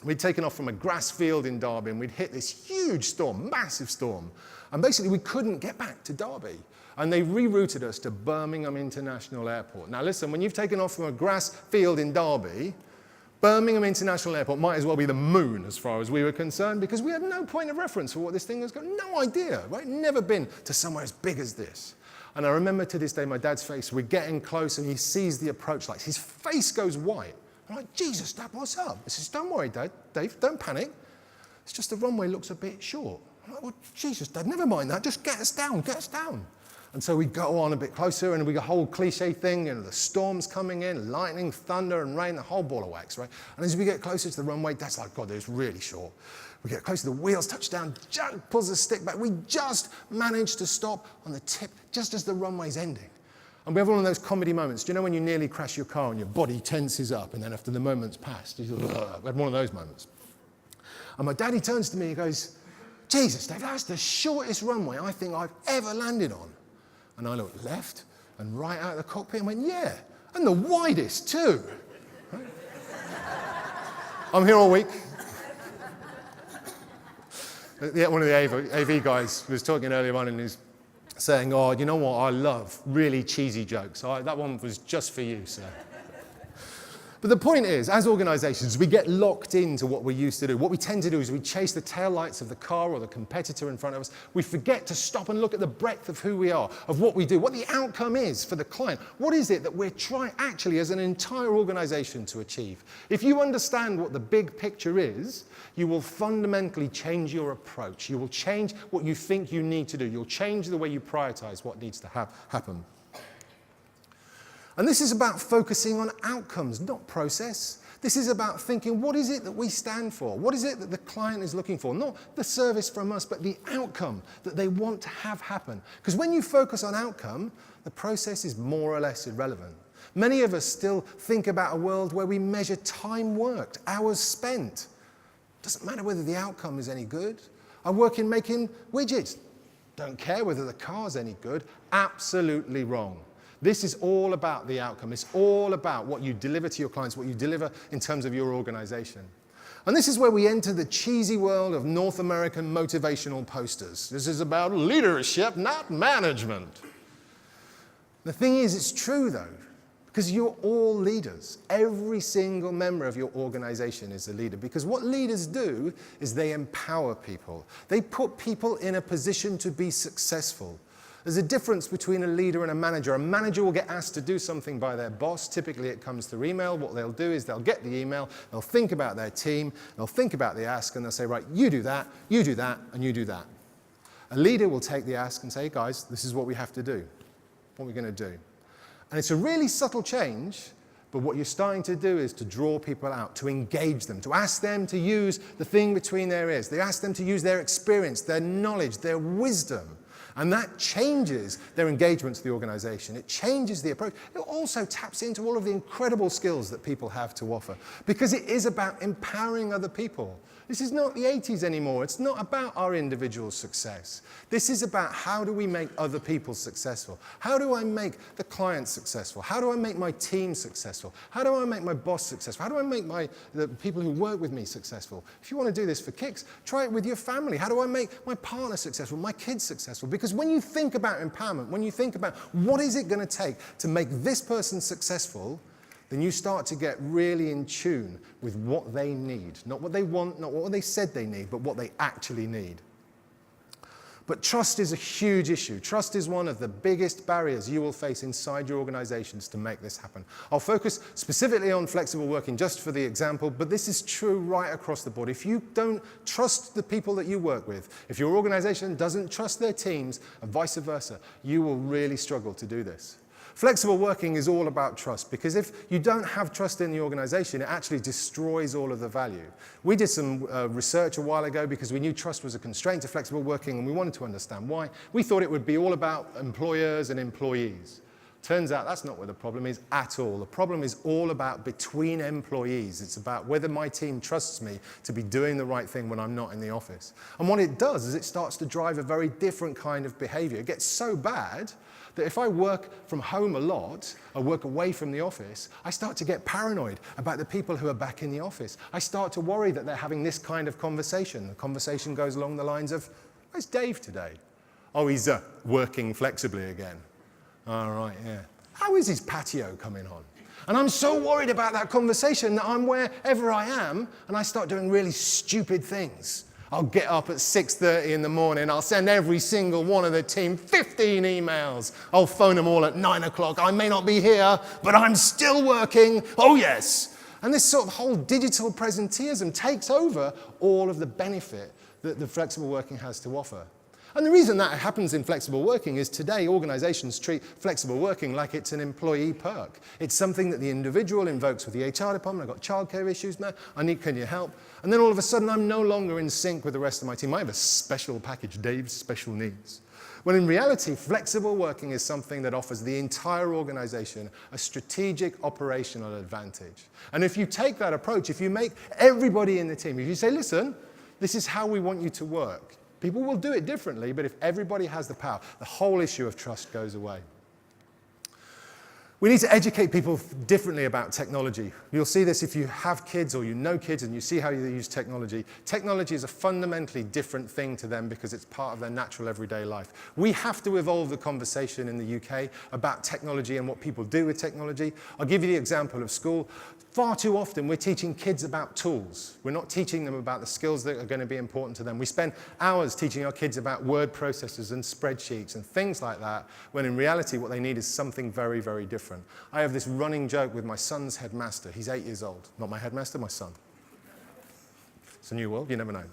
We'd taken off from a grass field in Derby and we'd hit this huge storm, massive storm. And basically we couldn't get back to Derby. And they rerouted us to Birmingham International Airport. Now listen, when you've taken off from a grass field in Derby, Birmingham International Airport might as well be the moon as far as we were concerned, because we had no point of reference for what this thing was going. No idea, right? Never been to somewhere as big as this. And I remember to this day my dad's face. We're getting close and he sees the approach lights. His face goes white. I'm like, Jesus, Dad, what's up? He says, don't worry, Dave, don't panic. It's just the runway looks a bit short. I'm like, well, Jesus, Dad, never mind that. Just get us down, get us down. And so we go on a bit closer, and we got a whole cliche thing, the storm's coming in, lightning, thunder, and rain, the whole ball of wax, right? And as we get closer to the runway, Dad's like, God, it's really short. We get closer, the wheels touch down, Jack pulls the stick back. We just managed to stop on the tip, just as the runway's ending. And we have one of those comedy moments. Do you know when you nearly crash your car and your body tenses up, and then after the moment's passed, we had one of those moments. And my daddy turns to me and goes, Jesus, Dave, that's the shortest runway I think I've ever landed on. And I looked left and right out of the cockpit and went, yeah, and the widest too. Right? I'm here all week. One of the AV guys was talking earlier on, and he's saying, oh, you know what, I love really cheesy jokes. That one was just for you, sir. But the point is, as organizations, we get locked into what we used to do. What we tend to do is we chase the taillights of the car or the competitor in front of us. We forget to stop and look at the breadth of who we are, of what we do, what the outcome is for the client. What is it that we're trying, actually, as an entire organization to achieve? If you understand what the big picture is, you will fundamentally change your approach. You will change what you think you need to do. You'll change the way you prioritize what needs to happen. And this is about focusing on outcomes, not process. This is about thinking, what is it that we stand for? What is it that the client is looking for? Not the service from us, but the outcome that they want to have happen. Because when you focus on outcome, the process is more or less irrelevant. Many of us still think about a world where we measure time worked, hours spent. Doesn't matter whether the outcome is any good. I work in making widgets. Don't care whether the car's any good. Absolutely wrong. This is all about the outcome. It's all about what you deliver to your clients, what you deliver in terms of your organization. And this is where we enter the cheesy world of North American motivational posters. This is about leadership, not management. The thing is, it's true though, because you're all leaders. Every single member of your organization is a leader, because what leaders do is they empower people. They put people in a position to be successful. There's a difference between a leader and a manager. A manager will get asked to do something by their boss. Typically, it comes through email. What they'll do is they'll get the email, they'll think about their team, they'll think about the ask, and they'll say, right, you do that, and you do that. A leader will take the ask and say, hey, guys, this is what we have to do. What are we going to do? And it's a really subtle change, but what you're starting to do is to draw people out, to engage them, to ask them to use the thing between their ears. They ask them to use their experience, their knowledge, their wisdom. And that changes their engagement to the organization. It changes the approach. It also taps into all of the incredible skills that people have to offer, because it is about empowering other people. This is not the 80s anymore. It's not about our individual success. This is about how do we make other people successful? How do I make the client successful? How do I make my team successful? How do I make my boss successful? How do I make the people who work with me successful? If you want to do this for kicks, try it with your family. How do I make my partner successful, my kids successful? Because when you think about empowerment, when you think about what is it going to take to make this person successful, then you start to get really in tune with what they need. Not what they want, not what they said they need, but what they actually need. But trust is a huge issue. Trust is one of the biggest barriers you will face inside your organizations to make this happen. I'll focus specifically on flexible working just for the example, but this is true right across the board. If you don't trust the people that you work with, if your organization doesn't trust their teams, and vice versa, you will really struggle to do this. Flexible working is all about trust, because if you don't have trust in the organization, it actually destroys all of the value. We did some research a while ago because we knew trust was a constraint to flexible working, and we wanted to understand why. We thought it would be all about employers and employees. Turns out that's not where the problem is at all. The problem is all about between employees. It's about whether my team trusts me to be doing the right thing when I'm not in the office. And what it does is it starts to drive a very different kind of behavior. It gets so bad that if I work from home a lot, I work away from the office, I start to get paranoid about the people who are back in the office. I start to worry that they're having this kind of conversation. The conversation goes along the lines of, where's Dave today? Oh, he's working flexibly again. All right, yeah. How is his patio coming on? And I'm so worried about that conversation that I'm wherever I am, and I start doing really stupid things. I'll get up at 6:30 in the morning. I'll send every single one of the team 15 emails. I'll phone them all at 9 o'clock. I may not be here, but I'm still working. Oh, yes. And this sort of whole digital presenteeism takes over all of the benefit that the flexible working has to offer. And the reason that happens in flexible working is today organizations treat flexible working like it's an employee perk. It's something that the individual invokes with the HR department. I've got childcare issues now. Can you help? And then all of a sudden I'm no longer in sync with the rest of my team. I have a special package, Dave's special needs. When in reality, flexible working is something that offers the entire organization a strategic operational advantage. And if you take that approach, if you make everybody in the team, if you say, listen, this is how we want you to work, people will do it differently, but if everybody has the power, the whole issue of trust goes away. We need to educate people differently about technology. You'll see this if you have kids or you know kids and you see how they use technology. Technology is a fundamentally different thing to them because it's part of their natural everyday life. We have to evolve the conversation in the UK about technology and what people do with technology. I'll give you the example of school. Far too often we're teaching kids about tools. We're not teaching them about the skills that are going to be important to them. We spend hours teaching our kids about word processors and spreadsheets and things like that, when in reality what they need is something very, very different. I have this running joke with my son's headmaster. He's 8 years old. Not my headmaster, my son. It's a new world, you never know.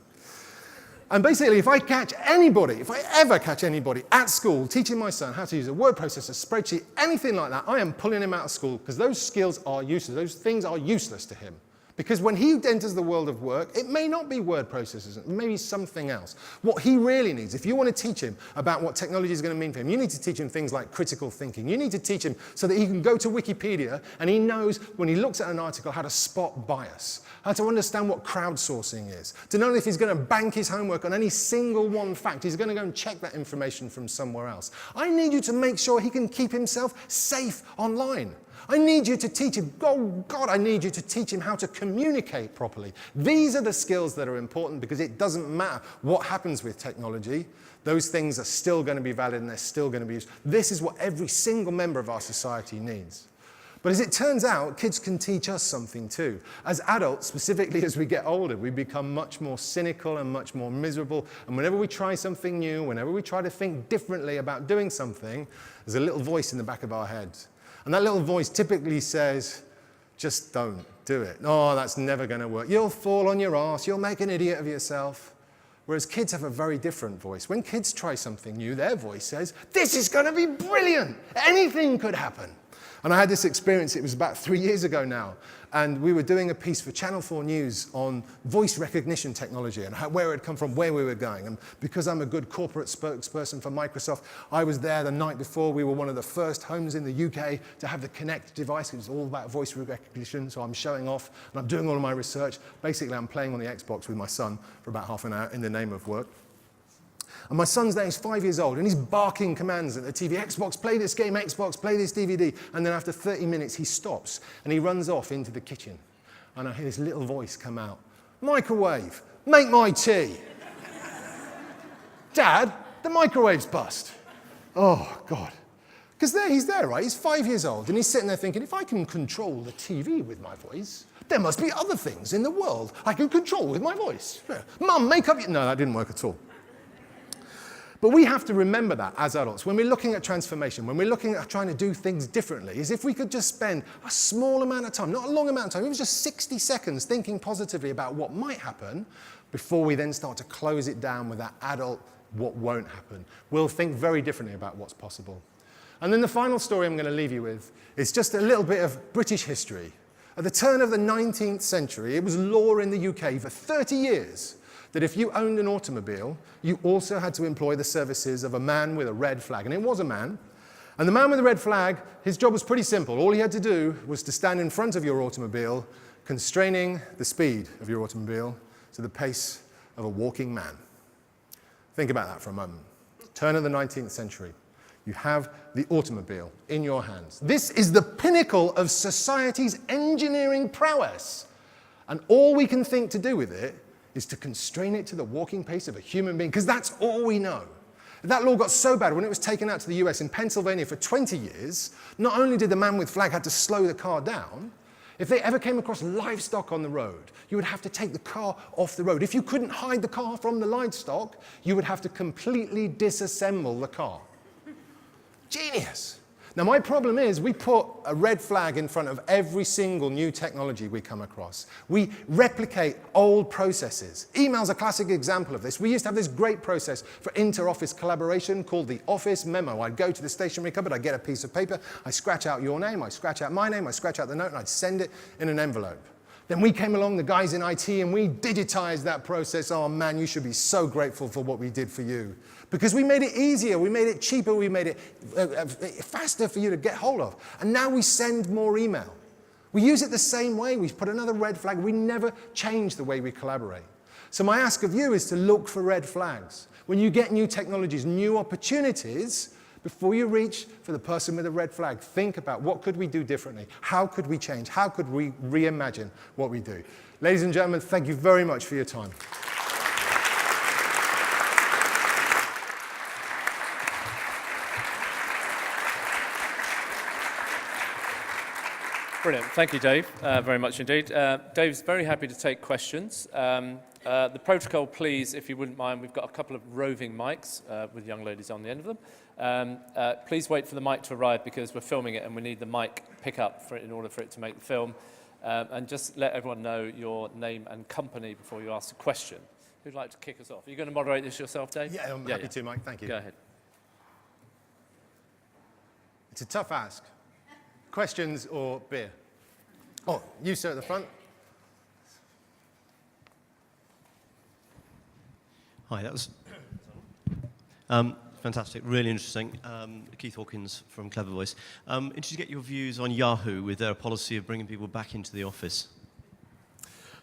And basically, if I ever catch anybody at school teaching my son how to use a word processor, spreadsheet, anything like that, I am pulling him out of school because those skills are useless. Those things are useless to him. Because when he enters the world of work, it may not be word processors, it may be something else. What he really needs, if you want to teach him about what technology is going to mean for him, you need to teach him things like critical thinking. You need to teach him so that he can go to Wikipedia and he knows when he looks at an article how to spot bias, how to understand what crowdsourcing is, to know if he's going to bank his homework on any single one fact, he's going to go and check that information from somewhere else. I need you to make sure he can keep himself safe online. I need you to teach him, oh God, I need you to teach him how to communicate properly. These are the skills that are important because it doesn't matter what happens with technology. Those things are still going to be valid and they're still going to be used. This is what every single member of our society needs. But as it turns out, kids can teach us something too. As adults, specifically as we get older, we become much more cynical and much more miserable. And whenever we try something new, whenever we try to think differently about doing something, there's a little voice in the back of our heads. And that little voice typically says, just don't do it. Oh, that's never going to work. You'll fall on your ass. You'll make an idiot of yourself. Whereas kids have a very different voice. When kids try something new, their voice says, this is going to be brilliant. Anything could happen. And I had this experience, it was about 3 years ago now, and we were doing a piece for Channel 4 News on voice recognition technology and where it had come from, where we were going. And because I'm a good corporate spokesperson for Microsoft, I was there the night before. We were one of the first homes in the UK to have the Kinect device. It was all about voice recognition, so I'm showing off, and I'm doing all of my research. Basically, I'm playing on the Xbox with my son for about half an hour in the name of work. And my son's there, he's 5 years old, and he's barking commands at the TV. Xbox, play this game, Xbox, play this DVD. And then after 30 minutes, he stops, and he runs off into the kitchen. And I hear this little voice come out. Microwave, make my tea. Dad, the microwave's bust. Oh, God. Because he's there, right? He's 5 years old, and he's sitting there thinking, if I can control the TV with my voice, there must be other things in the world I can control with my voice. Yeah. Mum, make up your... No, that didn't work at all. But we have to remember that as adults, when we're looking at transformation, when we're looking at trying to do things differently, is if we could just spend a small amount of time, not a long amount of time, it was just 60 seconds thinking positively about what might happen before we then start to close it down with that adult, what won't happen. We'll think very differently about what's possible. And then the final story I'm going to leave you with is just a little bit of British history. At the turn of the 19th century, it was law in the UK for 30 years that if you owned an automobile, you also had to employ the services of a man with a red flag. And it was a man. And the man with the red flag, his job was pretty simple. All he had to do was to stand in front of your automobile, constraining the speed of your automobile to the pace of a walking man. Think about that for a moment. Turn of the 19th century. You have the automobile in your hands. This is the pinnacle of society's engineering prowess. And all we can think to do with it is to constrain it to the walking pace of a human being, because that's all we know. That law got so bad when it was taken out to the US in Pennsylvania for 20 years, not only did the man with flag have to slow the car down, if they ever came across livestock on the road, you would have to take the car off the road. If you couldn't hide the car from the livestock, you would have to completely disassemble the car. Genius. Now, my problem is we put a red flag in front of every single new technology we come across. We replicate old processes. Email's a classic example of this. We used to have this great process for inter-office collaboration called the office memo. I'd go to the stationery cupboard, I'd get a piece of paper, I'd scratch out your name, I'd scratch out my name, I'd scratch out the note, and I'd send it in an envelope. Then we came along, the guys in IT, and we digitized that process. Oh man, you should be so grateful for what we did for you. Because we made it easier, we made it cheaper, we made it faster for you to get hold of. And now we send more email. We use it the same way, we put another red flag, we never change the way we collaborate. So my ask of you is to look for red flags. When you get new technologies, new opportunities, before you reach for the person with a red flag, think about what could we do differently? How could we change? How could we reimagine what we do? Ladies and gentlemen, thank you very much for your time. Brilliant. Thank you, Dave, very much indeed. Dave's very happy to take questions. The protocol, please, if you wouldn't mind, we've got a couple of roving mics with young ladies on the end of them. Please wait for the mic to arrive because we're filming it and we need the mic pick up in order for it to make the film. And just let everyone know your name and company before you ask a question. Who'd like to kick us off? Are you going to moderate this yourself, Dave? Yeah, I'm happy to, Mike. Thank you. Go ahead. It's a tough ask. Questions or beer? Oh, you, sir, at the front. Hi, that was fantastic, really interesting. Keith Hawkins from Clever Voice. Interested to get your views on Yahoo with their policy of bringing people back into the office.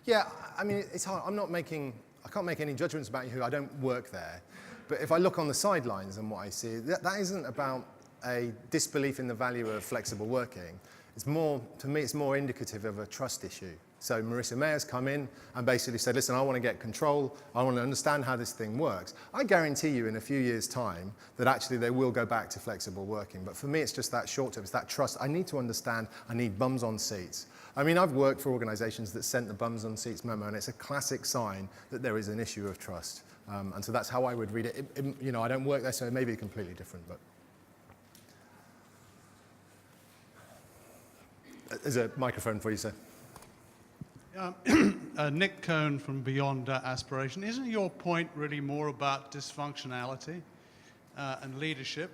Yeah, I mean, it's hard. I can't make any judgments about Yahoo. I don't work there. But if I look on the sidelines and what I see, that isn't about a disbelief in the value of flexible working. It's more, to me, it's more indicative of a trust issue. So Marissa Mayer's come in and basically said, listen, I want to get control. I want to understand how this thing works. I guarantee you in a few years' time that actually they will go back to flexible working. But for me, it's just that short term. It's that trust. I need to understand. I need bums on seats. I mean, I've worked for organizations that sent the bums on seats memo, and it's a classic sign that there is an issue of trust. And so that's how I would read it. You know, I don't work there, so it may be completely different. But there's a microphone for you, sir. Nick Cohn from Beyond Aspiration. Isn't your point really more about dysfunctionality and leadership?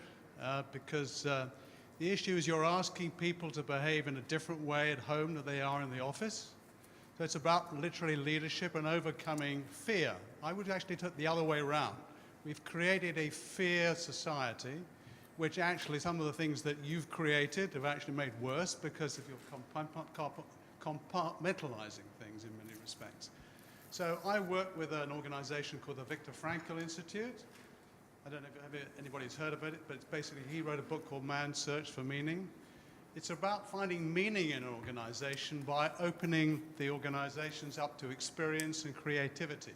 Because the issue is you're asking people to behave in a different way at home than they are in the office. So it's about literally leadership and overcoming fear. I would actually take it the other way around. We've created a fear society, which actually some of the things that you've created have actually made worse because of your compartmentalizing things in many respects. So I work with an organization called the Viktor Frankl Institute. I don't know if anybody's heard of it, but it's basically, he wrote a book called Man's Search for Meaning. It's about finding meaning in an organization by opening the organizations up to experience and creativity.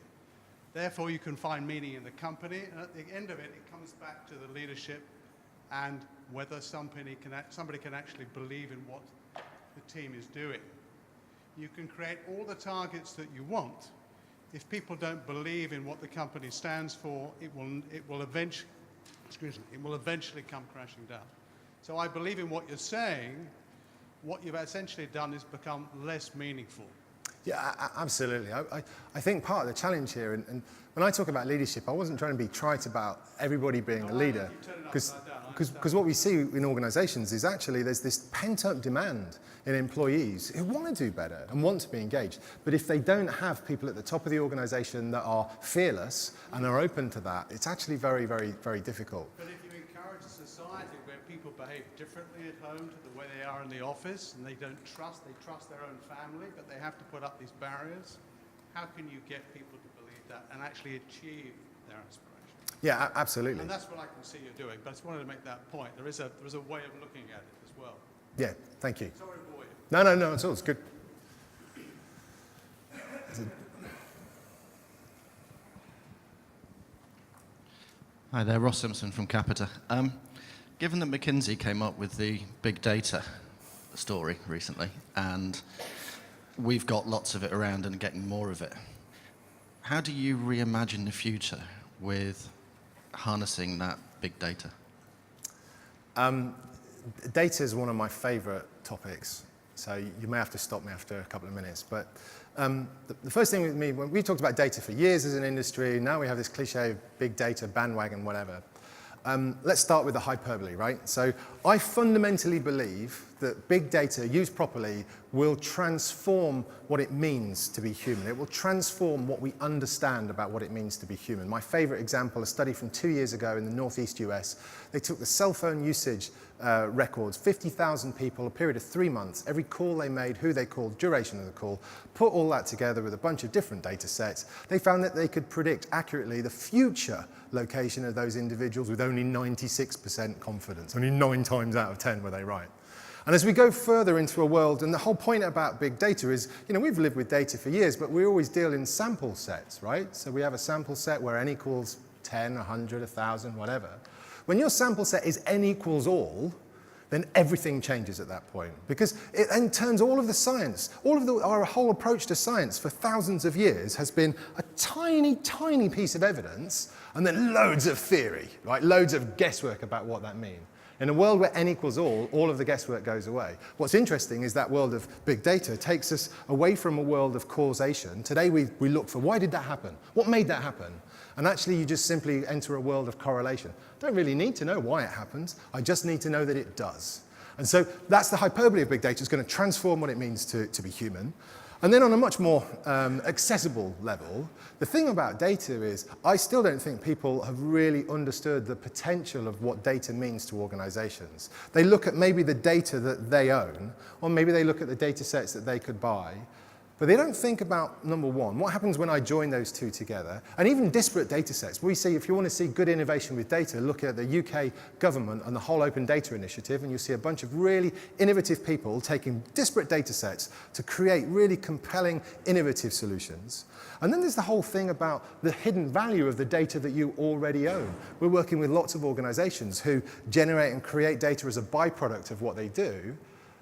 Therefore, you can find meaning in the company, and at the end of it, it comes back to the leadership and whether somebody can actually believe in what the team is doing. You can create all the targets that you want. If people don't believe in what the company stands for, it will eventually come crashing down. So I believe in what you're saying. What you've essentially done is become less meaningful. Yeah, absolutely. I think part of the challenge here, and when I talk about leadership, I wasn't trying to be trite about everybody being a leader. Because what we see in organizations is actually there's this pent-up demand in employees who want to do better and want to be engaged. But if they don't have people at the top of the organization that are fearless and are open to that, it's actually very, very, very difficult. But if you encourage a society where people behave differently at home to the way they are in the office, and they trust their own family, but they have to put up these barriers, how can you get people to believe that and actually achieve their aspirations? Yeah, absolutely. And that's what I can see you're doing, but I just wanted to make that point. There is a way of looking at it as well. Yeah, thank you. Sorry to bore you. No, it's all. It's good. Hi there, Ross Simpson from Capita. Given that McKinsey came up with the big data story recently, and we've got lots of it around and getting more of it, how do you reimagine the future with harnessing that big data? data is one of my favorite topics, so you may have to stop me after a couple of minutes. But the first thing with me, when we talked about data for years as an industry, now we have this cliche of big data, bandwagon, whatever. Let's start with the hyperbole, right? So I fundamentally believe that big data, used properly, will transform what it means to be human. It will transform what we understand about what it means to be human. My favorite example, a study from 2 years ago in the Northeast US, they took the cell phone usage records, 50,000 people, a period of 3 months, every call they made, who they called, duration of the call, put all that together with a bunch of different data sets. They found that they could predict accurately the future location of those individuals with only 96% confidence. Only 9 times out of 10 were they right. And as we go further into a world, and the whole point about big data is, we've lived with data for years, but we always deal in sample sets, right? So we have a sample set where n equals 10, 100, 1,000, whatever. When your sample set is n equals all, then everything changes at that point. Because it then turns all of the science, our whole approach to science for thousands of years has been a tiny, tiny piece of evidence and then loads of theory, right? Loads of guesswork about what that means. In a world where n equals all of the guesswork goes away. What's interesting is that world of big data takes us away from a world of causation. Today we look for why did that happen? What made that happen? And actually you just simply enter a world of correlation. I don't really need to know why it happens. I just need to know that it does. And so that's the hyperbole of big data. It's going to transform what it means to be human. And then on a much more accessible level, the thing about data is I still don't think people have really understood the potential of what data means to organizations. They look at maybe the data that they own, or maybe they look at the data sets that they could buy, but they don't think about, number one, what happens when I join those two together? And even disparate data sets. We see, if you want to see good innovation with data, look at the UK government and the whole Open Data Initiative, and you see a bunch of really innovative people taking disparate data sets to create really compelling, innovative solutions. And then there's the whole thing about the hidden value of the data that you already own. We're working with lots of organizations who generate and create data as a byproduct of what they do.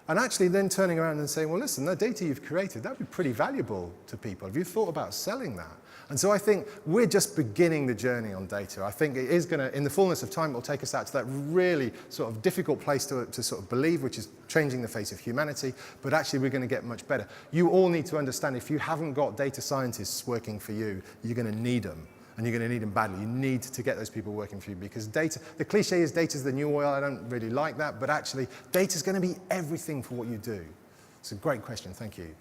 And actually then turning around and saying, well, listen, the data you've created, that would be pretty valuable to people. Have you thought about selling that? And so I think we're just beginning the journey on data. I think it is going to, in the fullness of time, it will take us out to that really sort of difficult place to sort of believe, which is changing the face of humanity. But actually, we're going to get much better. You all need to understand, if you haven't got data scientists working for you, you're going to need them. And you're going to need them badly. You need to get those people working for you because data, the cliche is data's the new oil. I don't really like that, but actually data's going to be everything for what you do. It's a great question, thank you.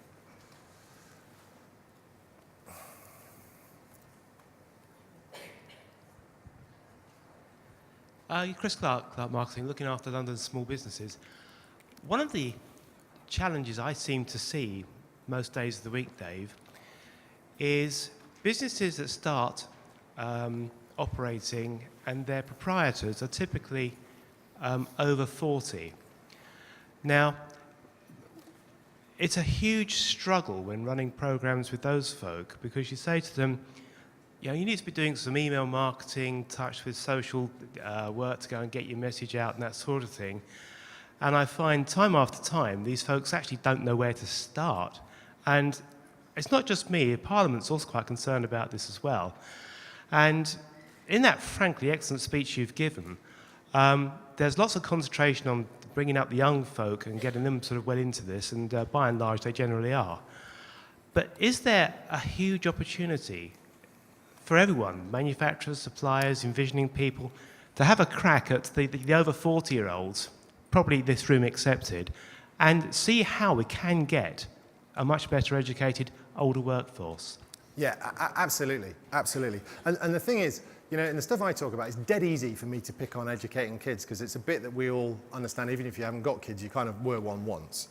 Chris Clark Marketing, looking after London's small businesses. One of the challenges I seem to see most days of the week, Dave, is businesses that start operating and their proprietors are typically over 40. Now, it's a huge struggle when running programs with those folk because you say to them, you need to be doing some email marketing, touch with social work to go and get your message out and that sort of thing. And I find time after time, these folks actually don't know where to start. And it's not just me, Parliament's also quite concerned about this as well. And in that frankly excellent speech you've given, there's lots of concentration on bringing up the young folk and getting them sort of well into this, and by and large they generally are. But is there a huge opportunity for everyone, manufacturers, suppliers, envisioning people, to have a crack at the over 40-year-olds, probably this room accepted, and see how we can get a much better educated older workforce? Yeah, absolutely, absolutely. And the thing is, in the stuff I talk about, it's dead easy for me to pick on educating kids because it's a bit that we all understand. Even if you haven't got kids, you kind of were one once.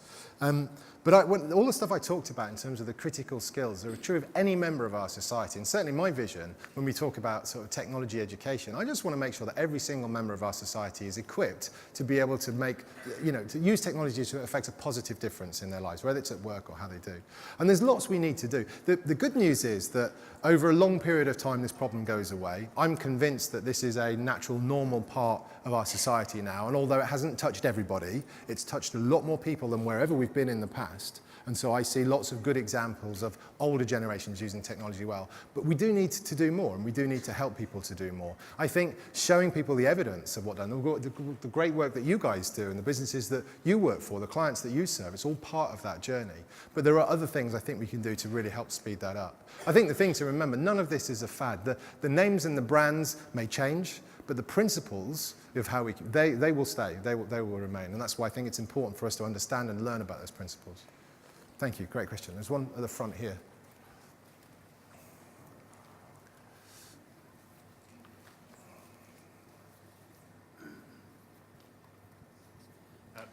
But all the stuff I talked about in terms of the critical skills are true of any member of our society. And certainly my vision, when we talk about sort of technology education, I just want to make sure that every single member of our society is equipped to be able to make, to use technology to affect a positive difference in their lives, whether it's at work or how they do. And there's lots we need to do. The good news is that over a long period of time, this problem goes away. I'm convinced that this is a natural, normal part of our society now. And although it hasn't touched everybody, it's touched a lot more people than wherever we've been in the past. And so I see lots of good examples of older generations using technology well. But we do need to do more, and we do need to help people to do more. I think showing people the evidence of what done, the great work that you guys do and the businesses that you work for, the clients that you serve, it's all part of that journey. But there are other things I think we can do to really help speed that up. I think the thing to remember, none of this is a fad. The names and the brands may change, but the principles of how they will stay, they will remain. And that's why I think it's important for us to understand and learn about those principles. Thank you, great question. There's one at the front here.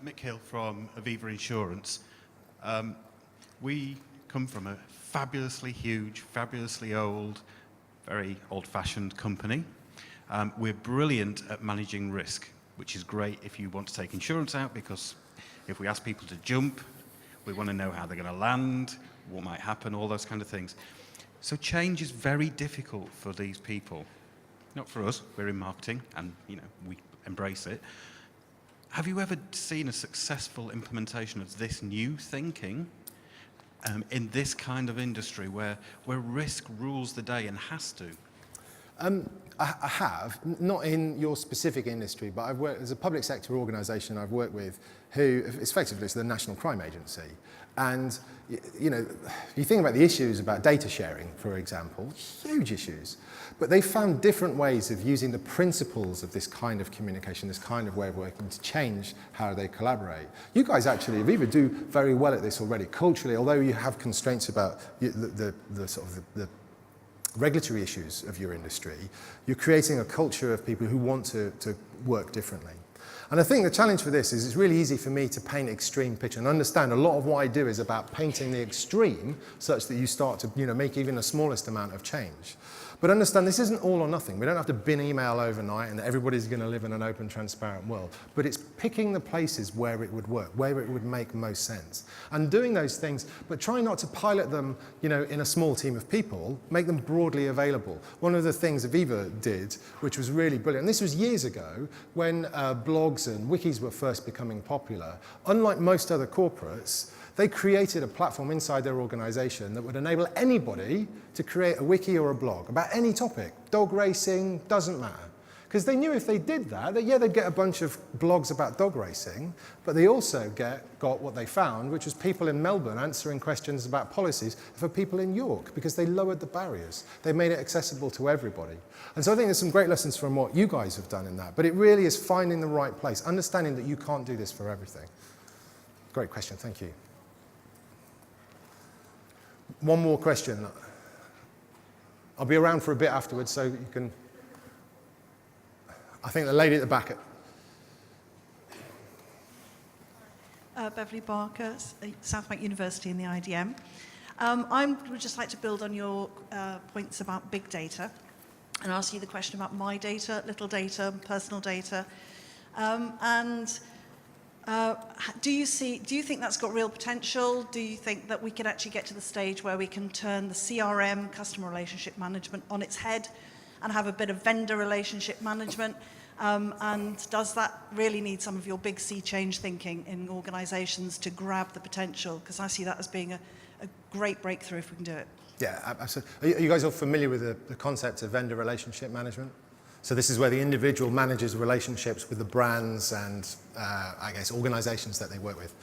Mick Hill from Aviva Insurance. We come from a fabulously huge, fabulously old, very old-fashioned company. We're brilliant at managing risk, which is great if you want to take insurance out, because if we ask people to jump, we want to know how they're going to land, what might happen, all those kind of things. So change is very difficult for these people. Not for us, we're in marketing and we embrace it. Have you ever seen a successful implementation of this new thinking in this kind of industry where risk rules the day and has to? I have, not in your specific industry, but I've worked as a public sector organisation I've worked with who, effectively, it's the National Crime Agency. And, you think about the issues about data sharing, for example, huge issues. But they found different ways of using the principles of this kind of communication, this kind of way of working to change how they collaborate. You guys actually, Aviva, do very well at this already. Culturally, although you have constraints about the regulatory issues of your industry, you're creating a culture of people who want to work differently. And I think the challenge for this is it's really easy for me to paint extreme picture and understand a lot of what I do is about painting the extreme such that you start to make even the smallest amount of change. But understand this isn't all or nothing. We don't have to bin email overnight and everybody's going to live in an open, transparent world. But it's picking the places where it would work, where it would make most sense. And doing those things, but trying not to pilot them in a small team of people, make them broadly available. One of the things Aviva did, which was really brilliant, and this was years ago, when blogs and wikis were first becoming popular, unlike most other corporates, they created a platform inside their organization that would enable anybody to create a wiki or a blog about any topic. Dog racing, doesn't matter. Because they knew if they did that, they'd get a bunch of blogs about dog racing, but they also got what they found, which was people in Melbourne answering questions about policies for people in York, because they lowered the barriers. They made it accessible to everybody. And so I think there's some great lessons from what you guys have done in that, but it really is finding the right place, understanding that you can't do this for everything. Great question, thank you. One more question. I'll be around for a bit afterwards, so you can... I think the lady at the back. Beverly Barker, Southbank University in the IDM. I would just like to build on your points about big data and ask you the question about my data, little data, personal data. Do you think that's got real potential? Do you think that we could actually get to the stage where we can turn the CRM, customer relationship management, on its head and have a bit of vendor relationship management? And does that really need some of your big sea change thinking in organizations to grab the potential? Because I see that as being a great breakthrough if we can do it. Yeah, absolutely. Are you guys all familiar with the concept of vendor relationship management? So this is where the individual manages relationships with the brands and, I guess, organizations that they work with.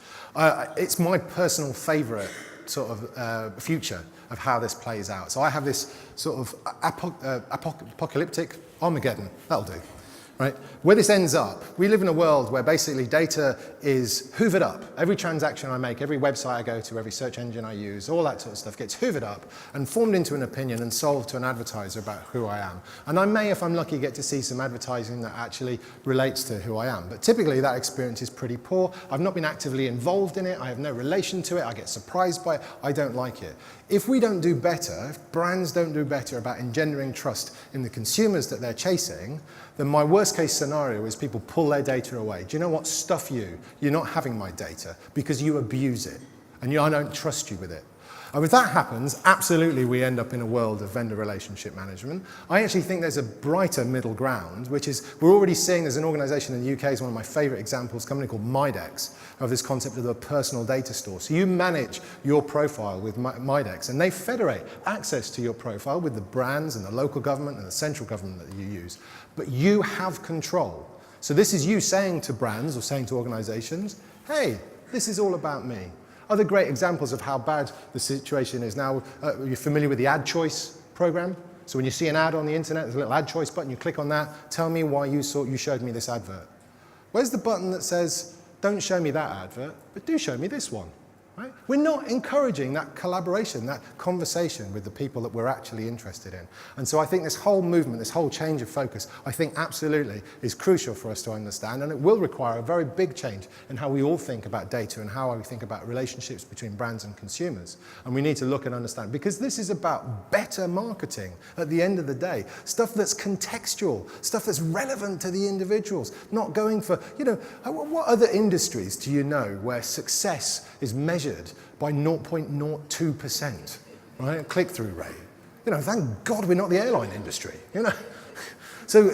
It's my personal favorite sort of future of how this plays out. So I have this sort of apocalyptic Armageddon, that'll do, right? Where this ends up, we live in a world where basically data is hoovered up. Every transaction I make, every website I go to, every search engine I use, all that sort of stuff gets hoovered up and formed into an opinion and sold to an advertiser about who I am. And I may, if I'm lucky, get to see some advertising that actually relates to who I am. But typically that experience is pretty poor. I've not been actively involved in it. I have no relation to it. I get surprised by it. I don't like it. If we don't do better, if brands don't do better about engendering trust in the consumers that they're chasing, then my worst case scenario is people pull their data away. Do you know what? Stuff you. You're not having my data because you abuse it. And I don't trust you with it. And if that happens, absolutely we end up in a world of vendor relationship management. I actually think there's a brighter middle ground, which is we're already seeing there's an organization in the UK, is one of my favorite examples, a company called Midex, of this concept of a personal data store. So you manage your profile with Midex, and they federate access to your profile with the brands and the local government and the central government that you use. But you have control. So this is you saying to brands or saying to organizations, hey, this is all about me. Other great examples of how bad the situation is now, you're familiar with the ad choice program? So when you see an ad on the internet, there's a little ad choice button, you click on that, tell me why you showed me this advert. Where's the button that says, don't show me that advert, but do show me this one? Right? We're not encouraging that collaboration, that conversation with the people that we're actually interested in. And so I think this whole movement, this whole change of focus, I think absolutely is crucial for us to understand, and it will require a very big change in how we all think about data and how we think about relationships between brands and consumers. And we need to look and understand, because this is about better marketing at the end of the day, stuff that's contextual, stuff that's relevant to the individuals, not going for, what other industries do you know where success is measured by 0.02%, right? Click-through rate. Thank God we're not the airline industry, So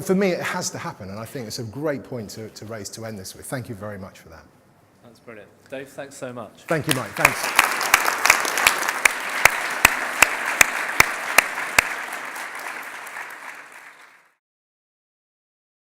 for me, it has to happen, and I think it's a great point to raise to end this with. Thank you very much for that. That's brilliant. Dave, thanks so much. Thank you, Mike. Thanks.